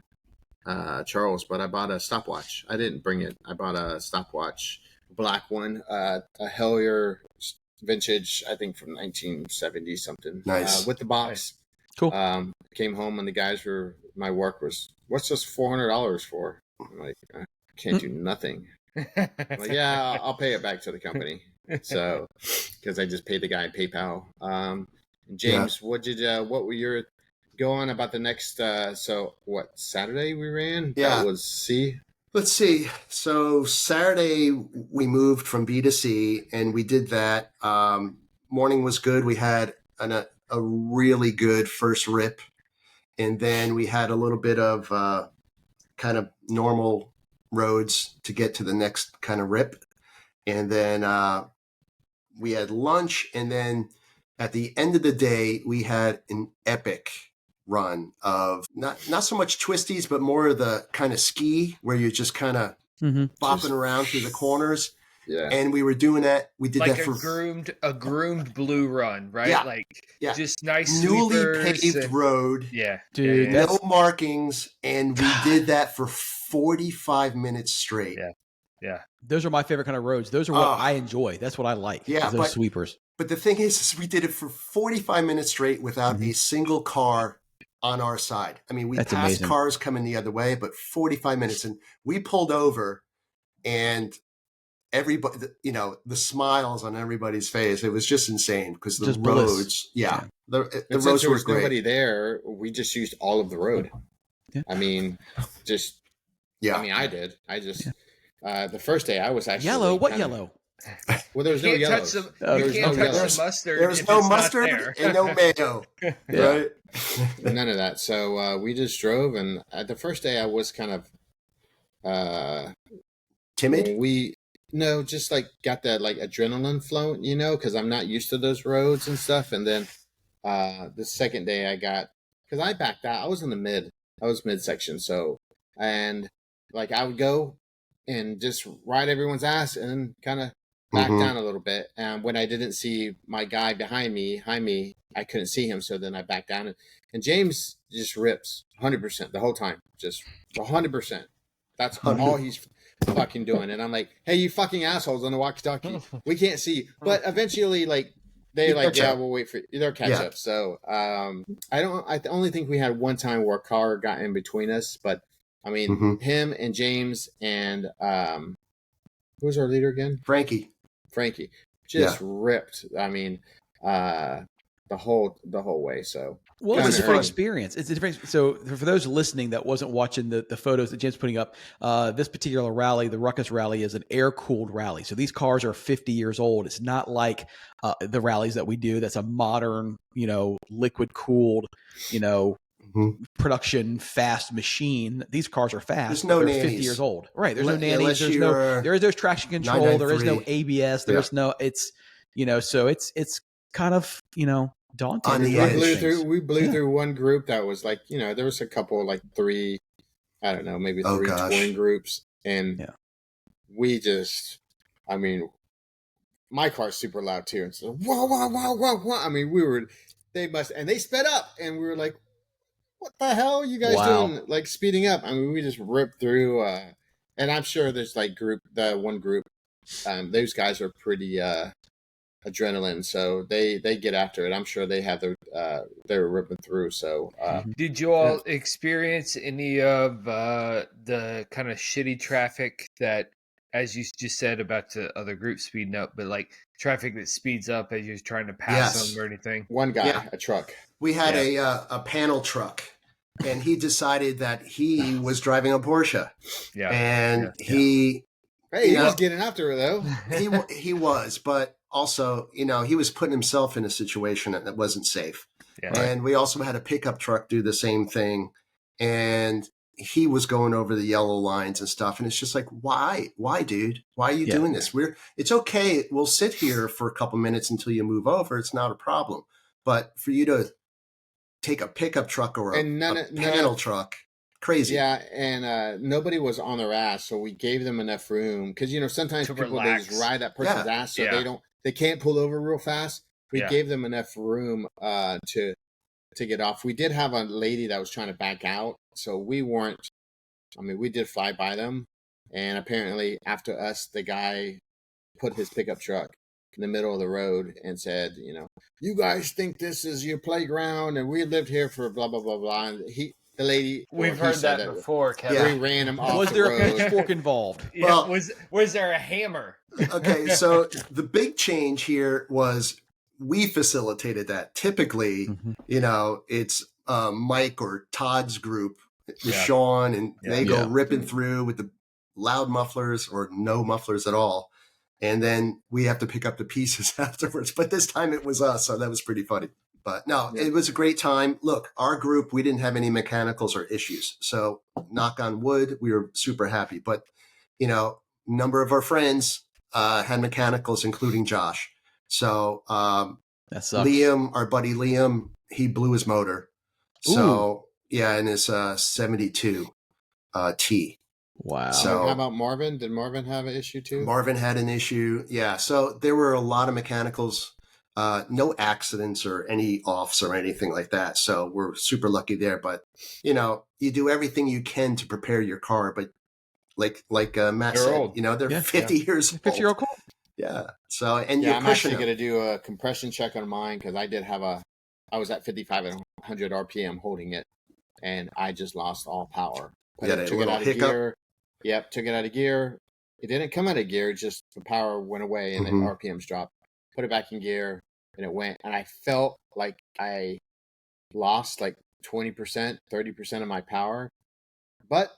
Speaker 2: Charles, but I bought a stopwatch. I didn't bring it. I bought a stopwatch, black one, a Hellier vintage, I think from 1970 something.
Speaker 3: Nice.
Speaker 2: With the box.
Speaker 1: Cool.
Speaker 2: Came home and the guys my work was, what's this $400 for? I'm like, I can't do nothing. I'm like, yeah, I'll pay it back to the company. So, because I just paid the guy PayPal. James, what were your go on about the next? So what, Saturday we ran?
Speaker 3: Yeah,
Speaker 2: that was C.
Speaker 3: Let's see. So Saturday we moved from B to C, and we did that. Morning was good. We had a really good first rip, and then we had a little bit of kind of normal roads to get to the next kind of rip, and then we had lunch, and then at the end of the day we had an epic run of not so much twisties, but more of the kind of ski where you're just kind of bopping around through the corners.
Speaker 2: Yeah.
Speaker 3: And we were doing that. We did
Speaker 4: like
Speaker 3: that for
Speaker 4: a groomed blue run, right?
Speaker 3: Yeah.
Speaker 4: Like
Speaker 3: Yeah.
Speaker 4: just nice
Speaker 3: newly
Speaker 4: sweepers
Speaker 3: paved
Speaker 4: and,
Speaker 3: road.
Speaker 4: Yeah.
Speaker 1: Dude,
Speaker 4: yeah.
Speaker 3: No markings. And we did that for 45 minutes straight.
Speaker 4: Yeah.
Speaker 1: those are my favorite kind of roads. Those are what I enjoy. That's what I like.
Speaker 3: Yeah,
Speaker 1: is those sweepers.
Speaker 3: But the thing is we did it for 45 minutes straight without a single car on our side. I mean, we
Speaker 1: That's
Speaker 3: passed
Speaker 1: amazing.
Speaker 3: cars coming the other way, but 45 minutes. And we pulled over, and everybody, the smiles on everybody's face. It was just insane because the
Speaker 1: Just bliss.
Speaker 3: roads, the
Speaker 2: And
Speaker 3: roads
Speaker 2: since there
Speaker 3: were
Speaker 2: was
Speaker 3: great.
Speaker 2: nobody there, we just used all of the road.
Speaker 1: Yeah.
Speaker 2: I mean, just
Speaker 3: Yeah.
Speaker 2: I mean, I did. I just the first day I was actually
Speaker 1: Yellow? What
Speaker 2: kinda-
Speaker 1: yellow?
Speaker 2: Well, there was no
Speaker 4: You can't touch
Speaker 2: yellows.
Speaker 4: some,
Speaker 1: Oh,
Speaker 4: you
Speaker 1: there's
Speaker 4: can't
Speaker 2: no
Speaker 4: touch
Speaker 2: yellows.
Speaker 4: the mustard.
Speaker 3: There was
Speaker 4: if
Speaker 3: no
Speaker 4: it's not
Speaker 3: mustard
Speaker 4: there.
Speaker 3: and no mayo. Right?
Speaker 2: None of that. So we just drove, and the first day I was kind of
Speaker 3: Timid?
Speaker 2: just like got that like adrenaline flowing, because I'm not used to those roads and stuff. And then the second day because I backed out. I was midsection. So, and like I would go and just ride everyone's ass and then kind of back down a little bit. And when I didn't see my guy behind me, I couldn't see him. So then I backed down, and James just rips 100% the whole time, just 100%. That's all he's fucking doing. And I'm like, hey, you fucking assholes on the walkie-talkie, we can't see you. But eventually, like, they're like, yeah, we'll wait for you. They'll catch up. So I only think we had one time where a car got in between us, but I mean, him and James and who was our leader again?
Speaker 3: Frankie
Speaker 2: just ripped. I mean, the whole way. So
Speaker 1: Well, it's a different
Speaker 2: fun.
Speaker 1: experience. It's a different. So for those listening that wasn't watching the photos that Jim's putting up, this particular rally, the Ruckus Rally, is an air-cooled rally. So these cars are 50 years old. It's not like the rallies that we do. That's a modern, liquid-cooled, production fast machine. These cars are fast.
Speaker 3: There's no
Speaker 1: They're
Speaker 3: nannies.
Speaker 1: 50 years old. Right. There's no
Speaker 3: Unless
Speaker 1: nannies. There is no traction control. There is no ABS. There's no. It's so it's kind of daunting.
Speaker 3: On the
Speaker 2: we blew through one group that was like, there was a couple, like 3, I don't know, maybe 3 touring groups. And we just, I mean, my car's super loud too. And so, whoa, whoa, whoa, whoa, whoa. I mean, and they sped up, and we were like, what the hell are you guys doing? Like speeding up. I mean, we just ripped through, and I'm sure there's like the one group, those guys are pretty, adrenaline, so they get after it. I'm sure they have they're ripping through. So
Speaker 4: did you all experience any of the kind of shitty traffic that as you just said about the other group speeding up, but like traffic that speeds up as you're trying to pass
Speaker 3: Yes.
Speaker 4: them or anything.
Speaker 2: One guy,
Speaker 3: Yeah.
Speaker 2: a truck.
Speaker 3: We had a panel truck, and he decided that he was driving a Porsche,
Speaker 4: Yeah.
Speaker 3: and
Speaker 4: Yeah.
Speaker 3: he
Speaker 2: Hey, he was getting after it though.
Speaker 3: he was, but also, he was putting himself in a situation that wasn't safe.
Speaker 4: Yeah.
Speaker 3: And we also had a pickup truck do the same thing, and he was going over the yellow lines and stuff. And it's just like, why, dude? Why are you doing this? It's okay. We'll sit here for a couple minutes until you move over. It's not a problem. But for you to take a pickup truck or a panel truck, crazy.
Speaker 2: Yeah, and nobody was on their ass, so we gave them enough room because sometimes people they just ride that person's ass, so they can't pull over real fast. We gave them enough room to get off. We did have a lady that was trying to back out, so we weren't. I mean, we did fly by them, and apparently after us, the guy put his pickup truck in the middle of the road and said, you guys think this is your playground, and we lived here for blah blah blah blah. And the lady,
Speaker 4: we've heard that before, Kevin.
Speaker 2: We ran him off.
Speaker 1: Was
Speaker 2: the
Speaker 1: there
Speaker 2: road.
Speaker 1: a pitchfork involved?
Speaker 4: Well, was there a hammer?
Speaker 3: Okay, so the big change here was we facilitated that. Typically, it's Mike or Todd's group with Sean, and they go ripping through with the loud mufflers or no mufflers at all. And then we have to pick up the pieces afterwards. But this time it was us, so that was pretty funny. But no, it was a great time. Look, our group, we didn't have any mechanicals or issues. So knock on wood, we were super happy. But, number of our friends had mechanicals, including Josh. So
Speaker 1: that sucks.
Speaker 3: Liam, our buddy Liam, he blew his motor. So, in his 72 T.
Speaker 1: Wow.
Speaker 3: So
Speaker 2: how about Marvin? Did Marvin have an issue too?
Speaker 3: Marvin had an issue. Yeah. So there were a lot of mechanicals, no accidents or any offs or anything like that. So we're super lucky there. But, you do everything you can to prepare your car. But like Matt said,
Speaker 4: old.
Speaker 3: They're 50 years old.
Speaker 1: 50-year-old car.
Speaker 3: Yeah. So, and you're
Speaker 2: I'm
Speaker 3: pushing
Speaker 2: actually going to do a compression check on mine because I was at 5,500 RPM holding it, and I just lost all power. Took it out of gear. Yep, took it out of gear. It didn't come out of gear, just the power went away and then RPMs dropped. Put it back in gear and it went. And I felt like I lost like 20%, 30% of my power. But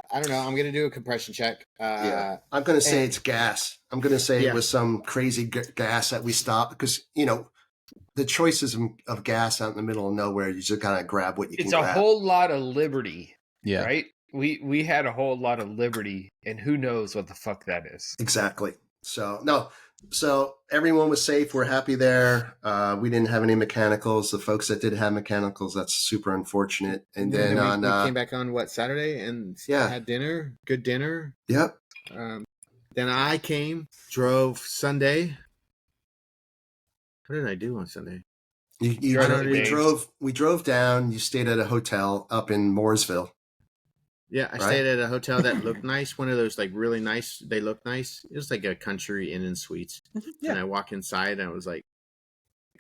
Speaker 2: I don't know. I'm going to do a compression check.
Speaker 3: I'm going to say it's gas. I'm going to say it was some crazy gas that we stopped because, the choices of gas out in the middle of nowhere, you just kind of grab what you can grab.
Speaker 4: It's a whole lot of liberty,
Speaker 1: yeah.
Speaker 4: Right? We had a whole lot of liberty, and who knows what the fuck that is.
Speaker 3: Exactly. So everyone was safe. We're happy there. We didn't have any mechanicals. The folks that did have mechanicals, that's super unfortunate. And then
Speaker 2: we came back on Saturday and had dinner, good dinner.
Speaker 3: Yep.
Speaker 2: Then I drove Sunday. What did I do on Sunday?
Speaker 3: We drove down. You stayed at a hotel up in Mooresville.
Speaker 2: Yeah, I stayed at a hotel that looked nice. One of those like really nice. They look nice. It was like a country inn and suites. Yeah. And I walk inside and I was like,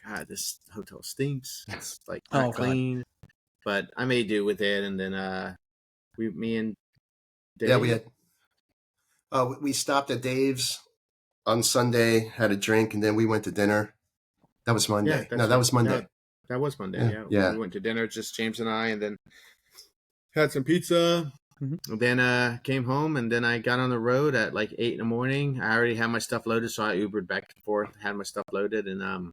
Speaker 2: God, this hotel stinks. It's like not clean. God. But I made do with it. And then me and Dave.
Speaker 3: Yeah, we had. We stopped at Dave's on Sunday, had a drink, and then we went to dinner. That was Monday.
Speaker 2: Yeah,
Speaker 3: that was Monday.
Speaker 2: No, that was Monday. Yeah. We went to dinner, just James and I, and then had some pizza. And then came home, and then I got on the road at like 8 a.m. I already had my stuff loaded, so I Ubered back and forth, had my stuff loaded, and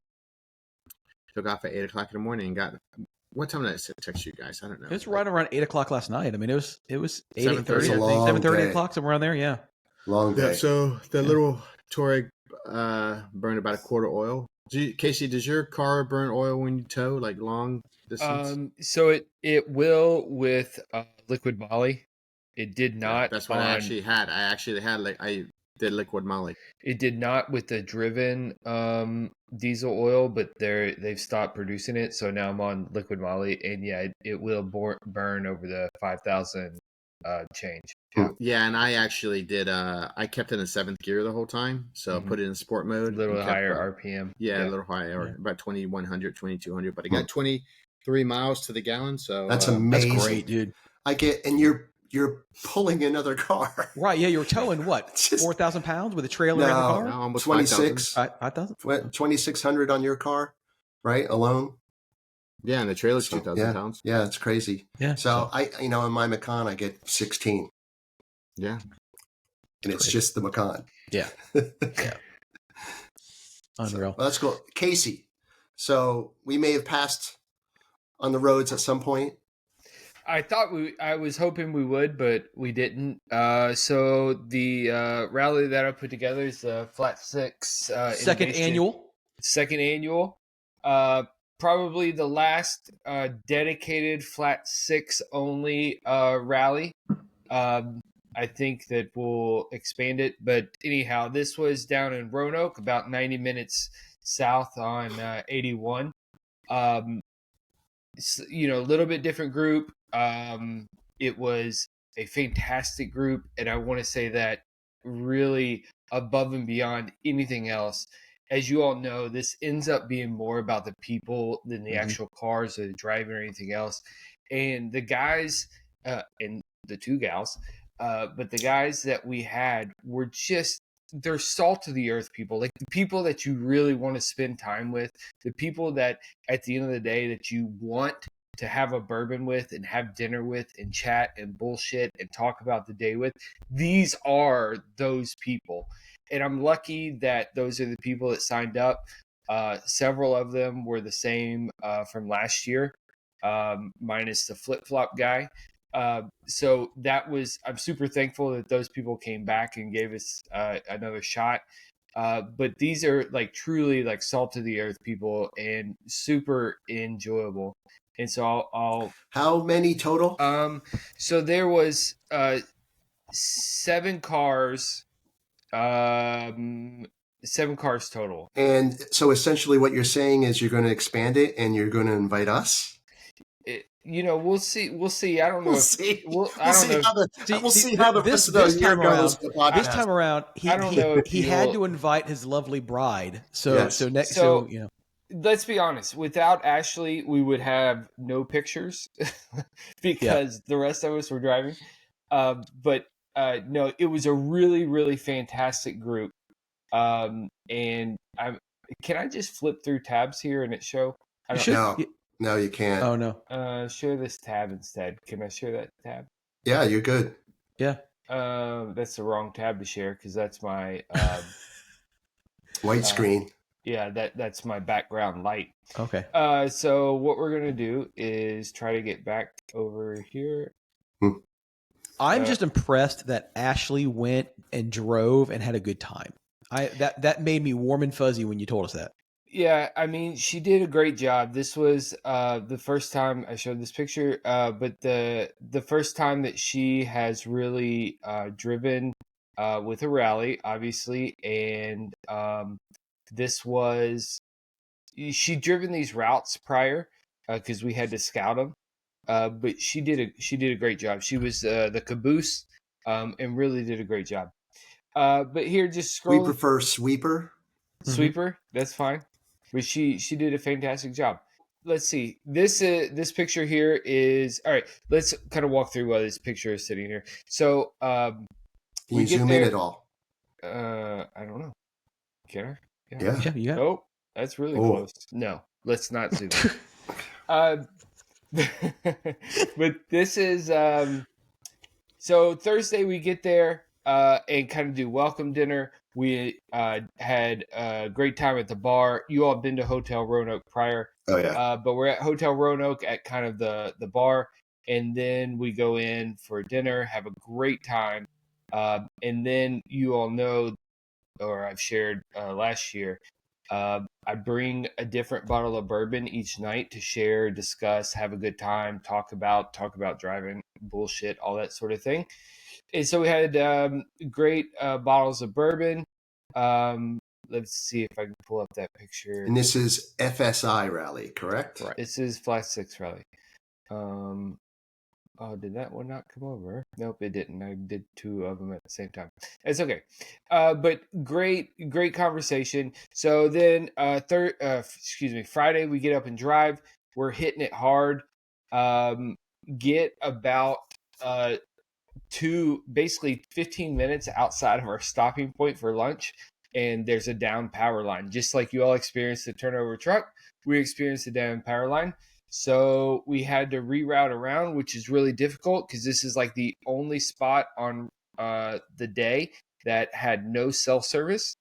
Speaker 2: took off at 8 o'clock in the morning and got. What time did I text you guys? I don't know.
Speaker 1: It was right around 8 o'clock last night. I mean, it was 8:30,
Speaker 3: 7:30,
Speaker 1: 8 o'clock, somewhere around there. Yeah.
Speaker 3: Long day.
Speaker 2: So the little Touareg burned about a quart of oil. Casey, does your car burn oil when you tow, like long distance?
Speaker 4: So it will with liquid moly. It did not.
Speaker 2: That's what I actually had. I did liquid moly.
Speaker 4: It did not with the driven diesel oil, but they've stopped producing it. So now I'm on liquid moly, and it will burn over the 5,000 change.
Speaker 2: Yeah, and I actually did. I kept it in 7th gear the whole time, so I put it in sport mode.
Speaker 4: A little higher RPM.
Speaker 2: Yeah, a little higher, about 2,100, 2,200. But I got 23 miles to the gallon, so
Speaker 3: that's amazing.
Speaker 1: That's great, dude.
Speaker 3: And you're pulling another car.
Speaker 1: Right. Yeah. You were towing what?
Speaker 3: Just-
Speaker 1: 4,000 pounds with a trailer and a
Speaker 3: No.
Speaker 1: car?
Speaker 2: No, almost
Speaker 3: 26.
Speaker 1: 5,000?
Speaker 3: 2,600 on your car, right? Alone.
Speaker 2: Yeah, and the trailer's
Speaker 3: So,
Speaker 2: 2,000
Speaker 3: yeah,
Speaker 2: pounds.
Speaker 3: yeah, it's crazy.
Speaker 1: Yeah.
Speaker 3: So I, in my Macan, I get 16,
Speaker 2: Yeah.
Speaker 3: and it's
Speaker 1: Crazy.
Speaker 3: just the Macan.
Speaker 1: Yeah. Yeah. Unreal.
Speaker 3: Well, that's cool. Casey, so we may have passed on the roads at some point.
Speaker 4: I was hoping we would, but we didn't. So the rally that I put together is the Flat Six
Speaker 1: Second
Speaker 4: Innovation-
Speaker 1: annual.
Speaker 4: Second annual. Probably the last dedicated Flat Six only rally. I think that we'll expand it, but anyhow, this was down in Roanoke, about 90 minutes south on 81. A little bit different group. It was a fantastic group, and I want to say that really above and beyond anything else. As you all know, this ends up being more about the people than the actual cars or the driving or anything else. And the guys and the two gals, but the guys that we had were just, they're salt of the earth people, like the people that you really want to spend time with, the people that at the end of the day that you want to have a bourbon with and have dinner with and chat and bullshit and talk about the day with. These are those people. And I'm lucky that those are the people that signed up. Several of them were the same from last year, minus the flip-flop guy. So that was, I'm super thankful that those people came back and gave us another shot. But these are like truly like salt of the earth people and super enjoyable. And so I'll
Speaker 3: How many total?
Speaker 4: so there was 7 cars, 7 cars total.
Speaker 3: And so essentially what you're saying is you're going to expand it and you're going to invite us?
Speaker 4: We'll see. I don't know.
Speaker 3: We'll
Speaker 4: if-
Speaker 3: see.
Speaker 4: I don't know.
Speaker 3: We'll see how the
Speaker 1: this
Speaker 3: rest of the year
Speaker 1: time around.
Speaker 3: goes.
Speaker 1: This time around,
Speaker 4: I don't know if
Speaker 1: he
Speaker 4: you
Speaker 1: had
Speaker 4: will-
Speaker 1: to invite his lovely bride. So
Speaker 3: Yes.
Speaker 1: so
Speaker 4: Let's be honest. Without Ashley, we would have no pictures because the rest of us were driving. But no, it was a really, really fantastic group. And can I just flip through tabs here and it show? I don't
Speaker 3: No, no, you can't.
Speaker 1: Oh no.
Speaker 4: share this tab instead. Can I share that tab?
Speaker 3: Yeah, you're good.
Speaker 1: Yeah.
Speaker 4: That's the wrong tab to share because that's my
Speaker 3: White screen.
Speaker 4: yeah, that's my background light.
Speaker 1: Okay.
Speaker 4: So what we're gonna do is try to get back over here.
Speaker 1: I'm just impressed that Ashley went and drove and had a good time. That made me warm and fuzzy when you told us that.
Speaker 4: Yeah, I mean, she did a great job. This was the first time I showed this picture, but the first time that she has really driven with a rally, obviously, and this was she'd driven these routes prior because we had to scout them, but she did a great job. She was the caboose and really did a great job. But here, just scroll.
Speaker 3: We prefer sweeper.
Speaker 4: Sweeper, that's fine. But she did a fantastic job. Let's see. This picture here is all right. Let's kind of walk through while this picture is sitting here. So
Speaker 3: Can
Speaker 4: we
Speaker 3: you
Speaker 4: get
Speaker 3: zoom
Speaker 4: there-
Speaker 3: in at all?
Speaker 4: I don't know. Can I?
Speaker 3: Yeah.
Speaker 1: Yeah, you got it.
Speaker 4: Oh, that's really
Speaker 3: Oh.
Speaker 4: close. No, let's not zoom in. But this is so Thursday we get there and kind of do welcome dinner. We had a great time at the bar. You all have been to Hotel Roanoke prior,
Speaker 3: Oh, yeah.
Speaker 4: but we're at Hotel Roanoke at kind of the bar, and then we go in for dinner, have a great time, and then you all know, or I've shared last year, I bring a different bottle of bourbon each night to share, discuss, have a good time, talk about driving, bullshit, all that sort of thing. And so we had great bottles of bourbon. Let's see if I can pull up that picture.
Speaker 3: And this is FSI rally, correct?
Speaker 1: Right.
Speaker 4: This is Flat Six Rally. Oh, did that one not come over? Nope, it didn't. I did 2 of them at the same time. It's okay. But great conversation. So then Friday we get up and drive. We're hitting it hard. Get about basically 15 minutes outside of our stopping point for lunch, and there's a down power line. Just like you all experienced the turnover truck, we experienced the down power line. So we had to reroute around, which is really difficult because this is like the only spot on the day that had no cell service.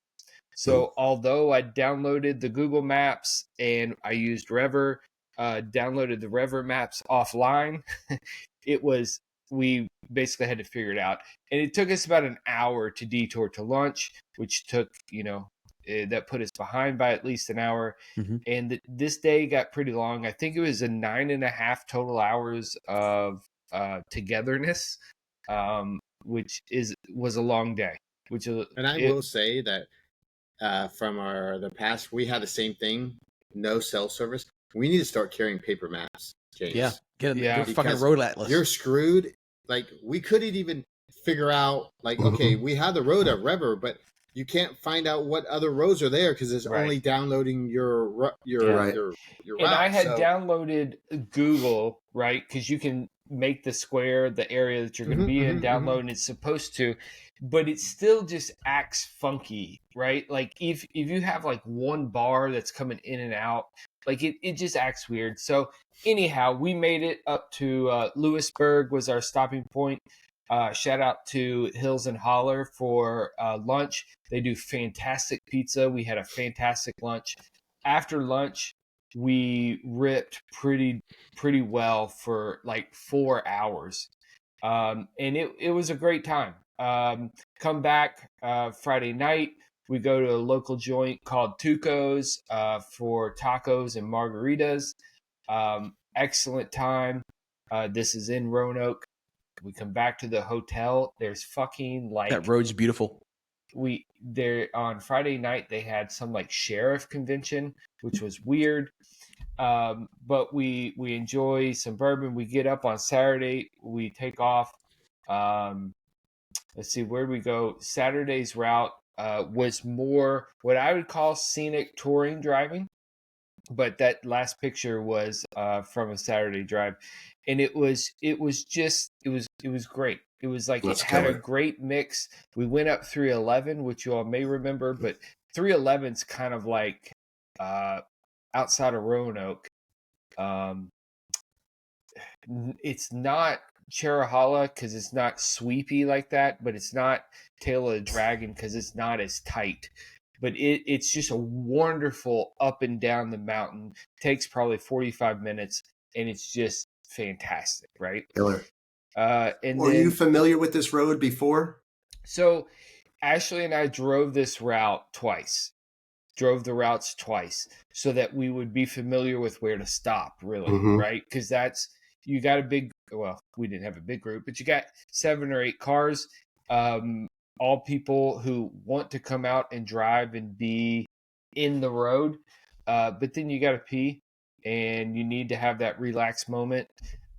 Speaker 4: So although I downloaded the Google Maps and I used Rever, downloaded the Rever maps offline, we basically had to figure it out. And it took us about an hour to detour to lunch, which took, that put us behind by at least an hour.
Speaker 1: Mm-hmm.
Speaker 4: And this day got pretty long. I think it was a 9.5 total hours of togetherness, which was a long day.
Speaker 2: And I will say that from the past, we had the same thing, no cell service. We need to start carrying paper maps, James.
Speaker 1: Yeah, get a fucking
Speaker 2: Because
Speaker 1: road atlas.
Speaker 2: You're screwed. Like, we couldn't even figure out, like, okay, we have the road at Rever, but you can't find out what other roads are there because it's only downloading your route.
Speaker 4: And I had downloaded Google, right? Because you can make the square the area that you're going to be in, download, and it's supposed to, but it still just acts funky, right? Like if you have like one bar that's coming in and out, like it just acts weird. So anyhow, we made it up to Lewisburg was our stopping point. Shout out to Hills and Holler for lunch. They do fantastic pizza. We had a fantastic lunch. After lunch, we ripped pretty well for like 4 hours. And it was a great time. Come back Friday night. We go to a local joint called Tuco's for tacos and margaritas. Excellent time. This is in Roanoke. We come back to the hotel. There's fucking like
Speaker 1: that road's beautiful.
Speaker 4: There on Friday night they had some like sheriff convention, which was weird. But we enjoy some bourbon. We get up on Saturday. We take off. Let's see, where we go. Saturday's route was more what I would call scenic touring driving, but that last picture was from a Saturday drive, and it was great. It was like it had a great mix. We went up 311, which you all may remember, but 311's kind of like outside of Roanoke. It's not Cherahala because it's not sweepy like that, but it's not Tail of the Dragon because it's not as tight. But it's just a wonderful up and down the mountain. Takes probably 45 minutes, and it's just fantastic, right?
Speaker 3: Killer.
Speaker 4: Were
Speaker 3: you familiar with this road before?
Speaker 4: So Ashley and I drove this route twice. Drove the routes twice so that we would be familiar with where to stop, really, right? Because you got we didn't have a big group, but you got 7 or 8 cars, all people who want to come out and drive and be in the road, but then you got to pee and you need to have that relaxed moment.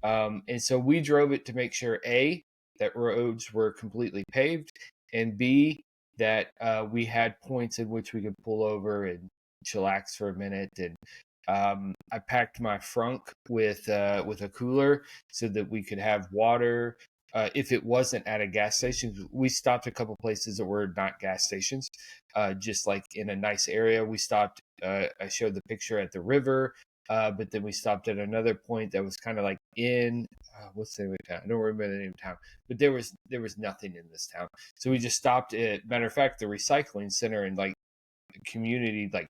Speaker 4: And so we drove it to make sure, A, that roads were completely paved, and B, that we had points in which we could pull over and chillax for a minute. And I packed my frunk with a cooler so that we could have water. If it wasn't at a gas station, we stopped a couple places that were not gas stations, just like in a nice area. We stopped. I showed the picture at the river, but then we stopped at another point that was kind of like in what's the name of the town? I don't remember the name of the town, but there was nothing in this town, so we just stopped at. Matter of fact, the recycling center and like community like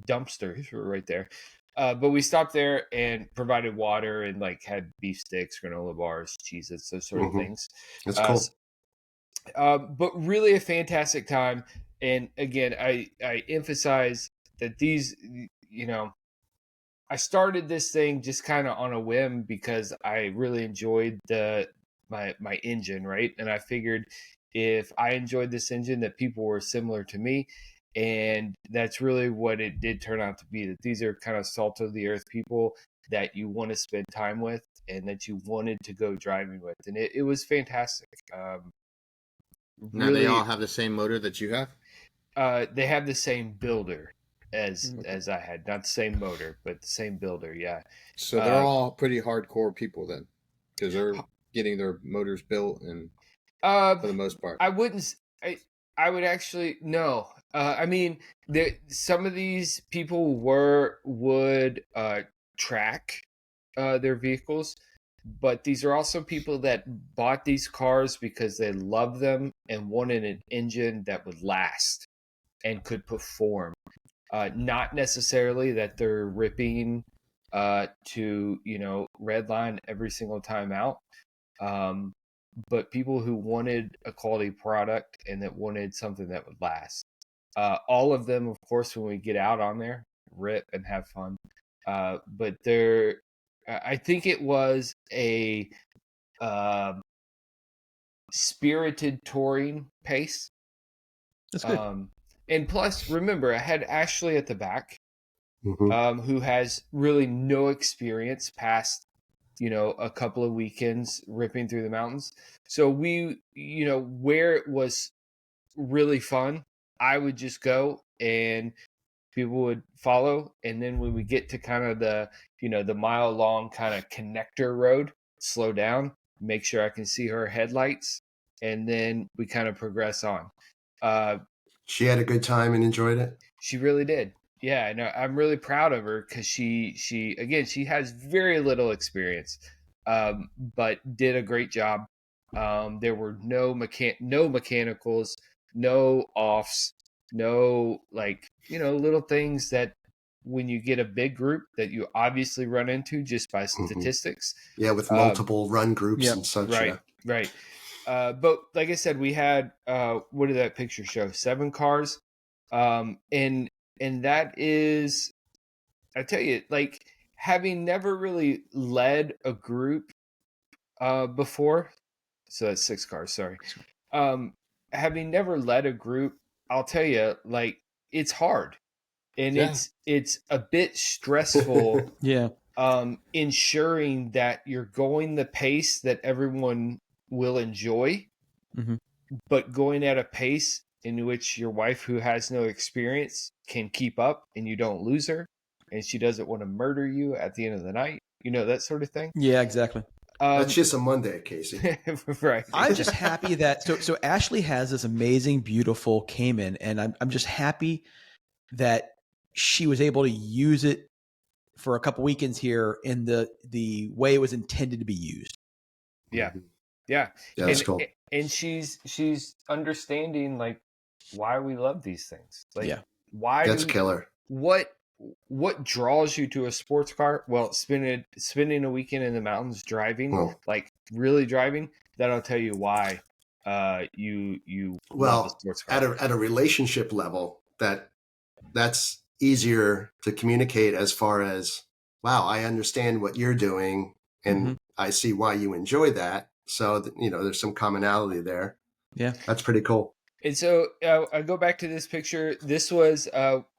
Speaker 4: dumpsters were right there. But we stopped there and provided water and like had beef sticks, granola bars, Cheez-Its, those sort of things.
Speaker 3: That's cool.
Speaker 4: But really a fantastic time. And again, I emphasize that these, I started this thing just kind of on a whim because I really enjoyed my engine, right? And I figured if I enjoyed this engine, that people were similar to me. And that's really what it did turn out to be, that these are kind of salt of the earth people that you want to spend time with and that you wanted to go driving with. And it was fantastic.
Speaker 2: Now they all have the same motor that you have?
Speaker 4: They have the same builder as I had. Not the same motor, but the same builder, yeah.
Speaker 2: So they're all pretty hardcore people then, because they're getting their motors built and... for the most part?
Speaker 4: I wouldn't. I would actually no. I mean, some of these people would track their vehicles, but these are also people that bought these cars because they love them and wanted an engine that would last and could perform. Not necessarily that they're ripping to redline every single time out. But people who wanted a quality product and that wanted something that would last. All of them, of course, when we get out on there, rip and have fun. But I think it was a spirited touring pace.
Speaker 1: That's good.
Speaker 4: And plus, remember, I had Ashley at the back,
Speaker 3: Mhm.
Speaker 4: who has really no experience past a couple of weekends ripping through the mountains. So we, where it was really fun, I would just go and people would follow. And then when we get to kind of the mile long kind of connector road, slow down, make sure I can see her headlights. And then we kind of progress on.
Speaker 3: She had a good time and enjoyed it.
Speaker 4: She really did. Yeah, no, I'm really proud of her because she has very little experience, but did a great job. There were no mechanicals, no offs, no little things that when you get a big group that you obviously run into just by statistics.
Speaker 3: Yeah, with multiple run groups
Speaker 1: yeah,
Speaker 3: and such.
Speaker 4: Right,
Speaker 3: Yeah.
Speaker 4: right. But like I said, we had what did that picture show? 7 cars, and that is, I tell you, like having never really led a group before. So that's 6 cars. Sorry. Having never led a group, I'll tell you, like it's hard, and
Speaker 2: Yeah.
Speaker 4: it's a bit stressful.
Speaker 1: Yeah.
Speaker 4: Ensuring that you're going the pace that everyone will enjoy,
Speaker 1: Mhm.
Speaker 4: but going at a pace in which your wife, who has no experience, can keep up and you don't lose her and she doesn't want to murder you at the end of the night, that sort of thing.
Speaker 1: Yeah, exactly.
Speaker 3: That's just a Monday, Casey.
Speaker 4: Right.
Speaker 1: I'm just happy that so Ashley has this amazing, beautiful Cayman, and I'm just happy that she was able to use it for a couple weekends here in the way it was intended to be used.
Speaker 4: Yeah.
Speaker 3: Yeah, that's cool.
Speaker 4: And she's understanding like why we love these things. Like
Speaker 1: Yeah.
Speaker 4: why
Speaker 3: That's killer.
Speaker 4: What draws you to a sports car? Well, spending a weekend in the mountains driving, like really driving, that'll tell you why you love a sports car.
Speaker 3: At a relationship level, that's easier to communicate as far as, wow, I understand what you're doing and I see why you enjoy that. So, there's some commonality there.
Speaker 1: Yeah.
Speaker 3: That's pretty cool.
Speaker 4: And so I go back to this picture. This was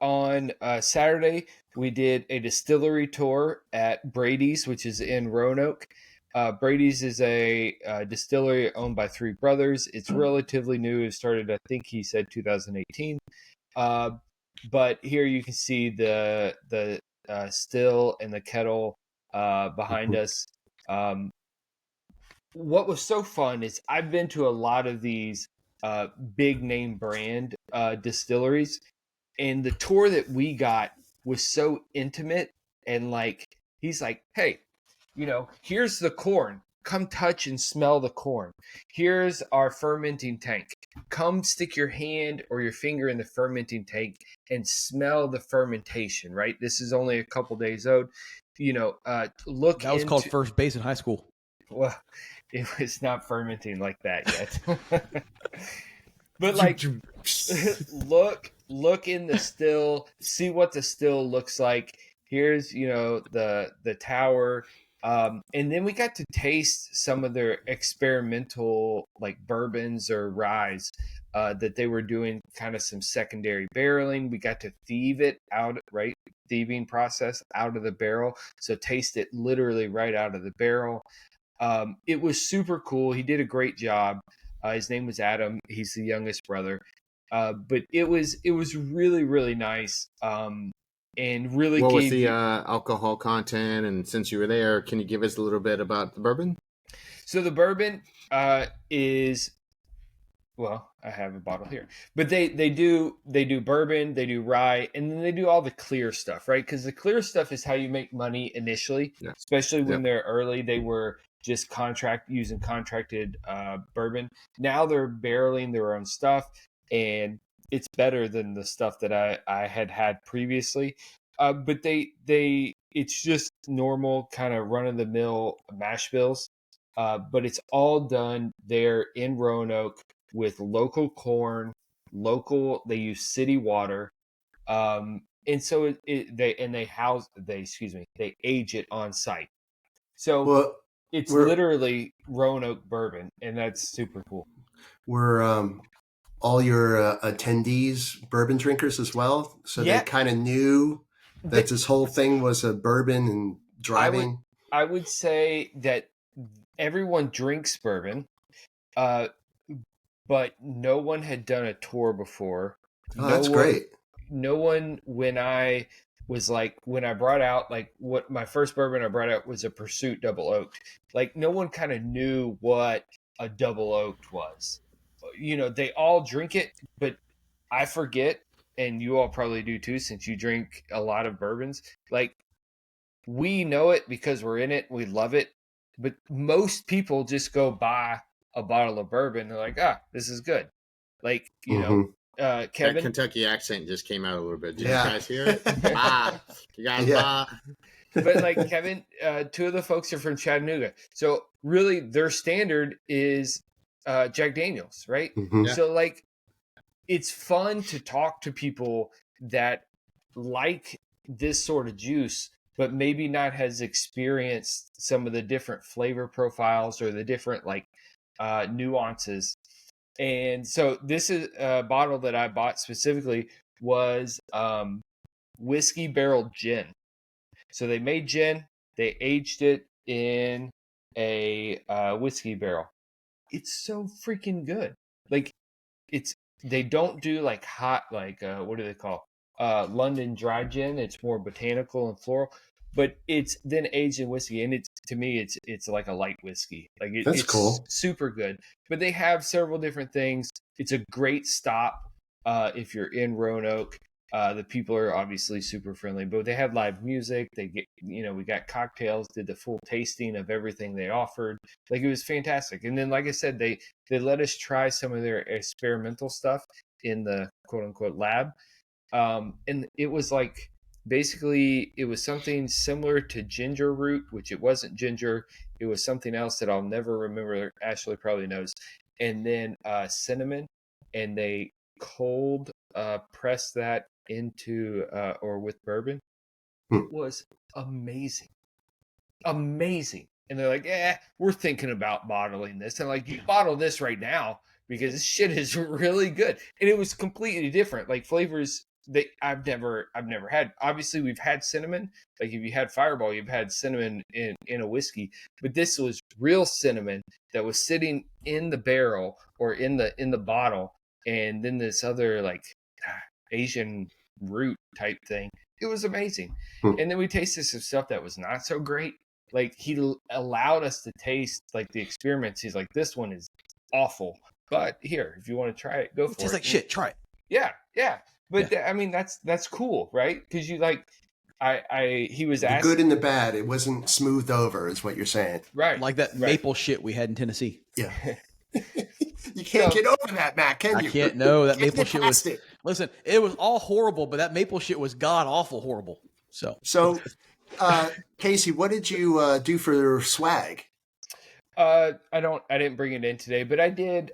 Speaker 4: on Saturday. We did a distillery tour at Brady's, which is in Roanoke. Brady's is a distillery owned by 3 brothers. It's relatively new. It started, I think he said 2018. But here you can see the still and the kettle behind us. What was so fun is I've been to a lot of these big name brand distilleries, and the tour that we got was so intimate, and like he's like, hey, here's the corn, come touch and smell the corn. Here's our fermenting tank, come stick your hand or your finger in the fermenting tank and smell the fermentation. Right, this is only a couple days old. Look,
Speaker 1: that was called first base in high school.
Speaker 4: Well, it was not fermenting like that yet. But like look in the still, see what the still looks like. Here's the tower, and then we got to taste some of their experimental like bourbons or ryes that they were doing, kind of some secondary barreling. We got to thieve it out, right? Thieving process out of the barrel, so taste it literally right out of the barrel. It was super cool. He did a great job. His name was Adam. He's the youngest brother. But it was really, really nice. And really
Speaker 2: what was the alcohol content? And since you were there, can you give us a little bit about the bourbon?
Speaker 4: So the bourbon is well, I have a bottle here, but they do bourbon, they do rye, and then they do all the clear stuff, right? Because the clear stuff is how you make money initially,
Speaker 2: Yeah.
Speaker 4: especially when
Speaker 2: Yep.
Speaker 4: they're early. They were just using contracted bourbon. Now they're barreling their own stuff, and it's better than the stuff that I had previously. But it's just normal kind of run of the mill mash bills. But it's all done there in Roanoke with local corn, they use city water. And so they age it on site. So
Speaker 3: Well,
Speaker 4: it's
Speaker 3: we're
Speaker 4: literally Roanoke bourbon, and that's super cool.
Speaker 3: we're all your attendees bourbon drinkers as well, so they
Speaker 4: Yeah.
Speaker 3: kind of knew that
Speaker 4: They-
Speaker 3: this whole thing was a bourbon and driving.
Speaker 4: I would say that everyone drinks bourbon, but no one had done a tour before.
Speaker 3: Oh, that's great.
Speaker 4: No one, when I brought out, like, what my first bourbon I brought out was a Pursuit Double Oaked. Like, no one kind of knew what a double oaked was. They all drink it, but I forget, and you all probably do too, since you drink a lot of bourbons. Like, we know it because we're in it, we love it, but most people just go buy a bottle of bourbon. They're like, this is good. Like,
Speaker 3: Mhm.
Speaker 2: That
Speaker 4: Kevin,
Speaker 2: Kentucky accent just came out a little bit. Did
Speaker 3: Yeah.
Speaker 2: you guys hear it? You guys
Speaker 3: Yeah.
Speaker 4: but like Kevin, two of the folks are from Chattanooga, so really their standard is Jack Daniels, right?
Speaker 3: Mhm.
Speaker 2: Yeah.
Speaker 4: So like, it's fun to talk to people that like this sort of juice, but maybe not has experienced some of the different flavor profiles or the different nuances. And so this is a bottle that I bought specifically was whiskey barrel gin. So they made gin, they aged it in a whiskey barrel. It's so freaking good. Like, they don't do like hot, like what do they call London dry gin. It's more botanical and floral, but it's then aged in whiskey, and to me it's like a light whiskey. Like,
Speaker 3: That's
Speaker 4: it's
Speaker 3: cool.
Speaker 4: super good. But they have several different things. It's a great stop if you're in Roanoke. The people are obviously super friendly, but they had live music. We got cocktails, did the full tasting of everything they offered. Like, it was fantastic. And then, like I said, they let us try some of their experimental stuff in the quote unquote lab. And it was like, basically, it was something similar to ginger root, which it wasn't ginger. It was something else that I'll never remember. Ashley probably knows. And then cinnamon, and they cold pressed that into or with bourbon. It was amazing. Amazing. And they're like, we're thinking about bottling this. And like, you bottle this right now because this shit is really good. And it was completely different. Like, flavors that I've never had. Obviously, we've had cinnamon. Like, if you had Fireball, you've had cinnamon in a whiskey. But this was real cinnamon that was sitting in the barrel or in the bottle. And then this other like Asian root type thing. It was amazing. And then we tasted some stuff that was not so great. Like, he allowed us to taste like the experiments. He's like, this one is awful, but here, if you want to try it, go for it.
Speaker 1: Tastes like shit. Try it.
Speaker 4: Yeah. But I mean, that's cool, right? Because you like, he was
Speaker 3: The
Speaker 4: asking,
Speaker 3: good and the bad. It wasn't smoothed over, is what you're saying.
Speaker 4: right?
Speaker 1: Like that
Speaker 4: right.
Speaker 1: maple shit we had in Tennessee.
Speaker 3: Yeah. You can't get over that, Matt, can you?
Speaker 1: I can't. No, that
Speaker 3: Can't
Speaker 1: maple
Speaker 3: get
Speaker 1: shit
Speaker 3: past
Speaker 1: was.
Speaker 3: it.
Speaker 1: Listen, it was all horrible, but that maple shit was god awful horrible. So,
Speaker 3: Casey, what did you do for swag?
Speaker 4: I didn't bring it in today, but I did.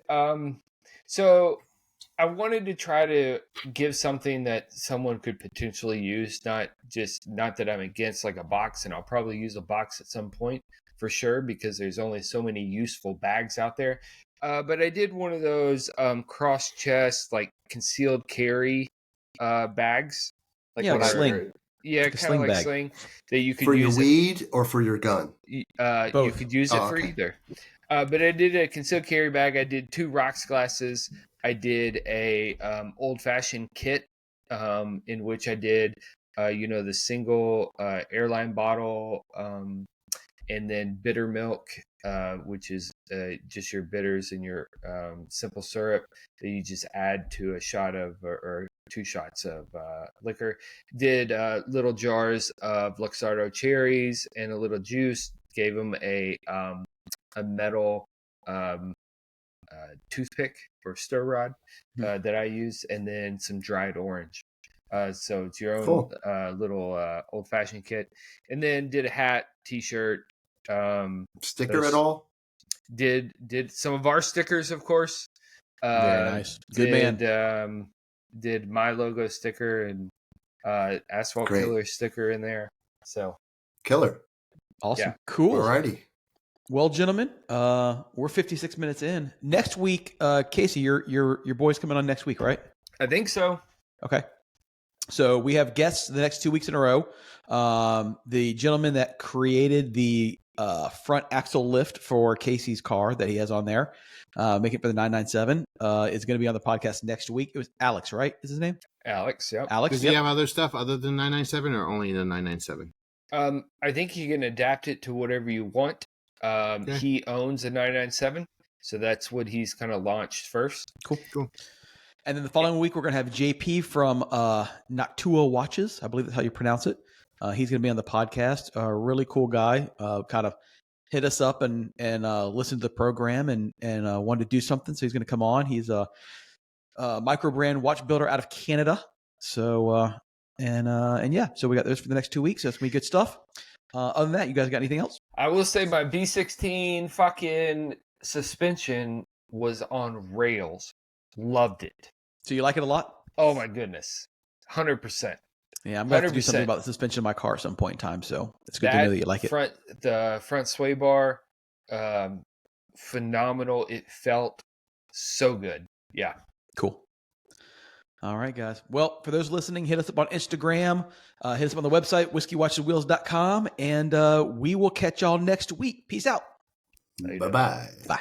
Speaker 4: So I wanted to try to give something that someone could potentially use, not that I'm against like a box, and I'll probably use a box at some point for sure, because there's only so many useful bags out there. But I did one of those cross chest, like concealed carry bags. Like,
Speaker 1: yeah, like a
Speaker 4: what I-
Speaker 1: sling.
Speaker 4: Yeah,
Speaker 1: Like a
Speaker 4: kind of
Speaker 1: sling
Speaker 4: like
Speaker 1: bag.
Speaker 4: sling that you could
Speaker 3: For
Speaker 4: use
Speaker 3: your weed or for your gun?
Speaker 4: You
Speaker 1: Both.
Speaker 4: could use it
Speaker 3: Oh,
Speaker 4: for
Speaker 3: okay.
Speaker 4: either. But I did a concealed carry bag. I did 2 rocks glasses. I did a old fashioned kit in which I did the single airline bottle, and then bitter milk, which is just your bitters and your simple syrup that you just add to a shot of or 2 shots of liquor. Did little jars of Luxardo cherries and a little juice. Gave them a metal toothpick or stir rod that I use, and then some dried orange. So it's your own little old fashioned kit. And then did a hat, t-shirt,
Speaker 3: Sticker at all?
Speaker 4: Did some of our stickers, of course.
Speaker 1: Very nice. Good man.
Speaker 4: Did my logo sticker and Asphalt
Speaker 3: Great.
Speaker 4: Killer sticker in there. So
Speaker 3: Killer.
Speaker 1: Awesome.
Speaker 4: Yeah.
Speaker 1: Cool.
Speaker 3: Alrighty.
Speaker 1: Well, gentlemen, we're 56 minutes in. Next week, Casey, your boy's coming on next week, right?
Speaker 4: I think so.
Speaker 1: Okay. So we have guests the next 2 weeks in a row. The gentleman that created the front axle lift for Casey's car that he has on there, make it for the 997, is going to be on the podcast next week. It was Alex, right? Is his name?
Speaker 4: Alex, yep.
Speaker 1: Alex.
Speaker 2: Does he have other stuff other than 997 or only the 997?
Speaker 4: I think you can adapt it to whatever you want.
Speaker 2: Okay.
Speaker 4: He owns a 997, so that's what he's kind of launched first.
Speaker 1: Cool. And then the following week, we're going to have JP from Noctua Watches. I believe that's how you pronounce it. He's going to be on the podcast. A really cool guy. Kind of hit us up and listen to the program and wanted to do something. So he's going to come on. He's a micro brand watch builder out of Canada. So yeah. So we got those for the next 2 weeks. That's going to be good stuff. Other than that, you guys got anything else?
Speaker 4: I will say my B16 fucking suspension was on rails. Loved it.
Speaker 1: So you like it a lot?
Speaker 4: Oh my goodness. 100%.
Speaker 1: Yeah, I'm going to have to do
Speaker 4: 100%.
Speaker 1: something about the suspension of my car at some point in time. So it's good to know that you like it.
Speaker 4: The front sway bar, phenomenal. It felt so good. Yeah.
Speaker 1: Cool. All right, guys. Well, for those listening, hit us up on Instagram. Hit us up on the website, whiskeywatcheswheels.com. And we will catch y'all next week. Peace out.
Speaker 3: Bye-bye.
Speaker 1: Bye.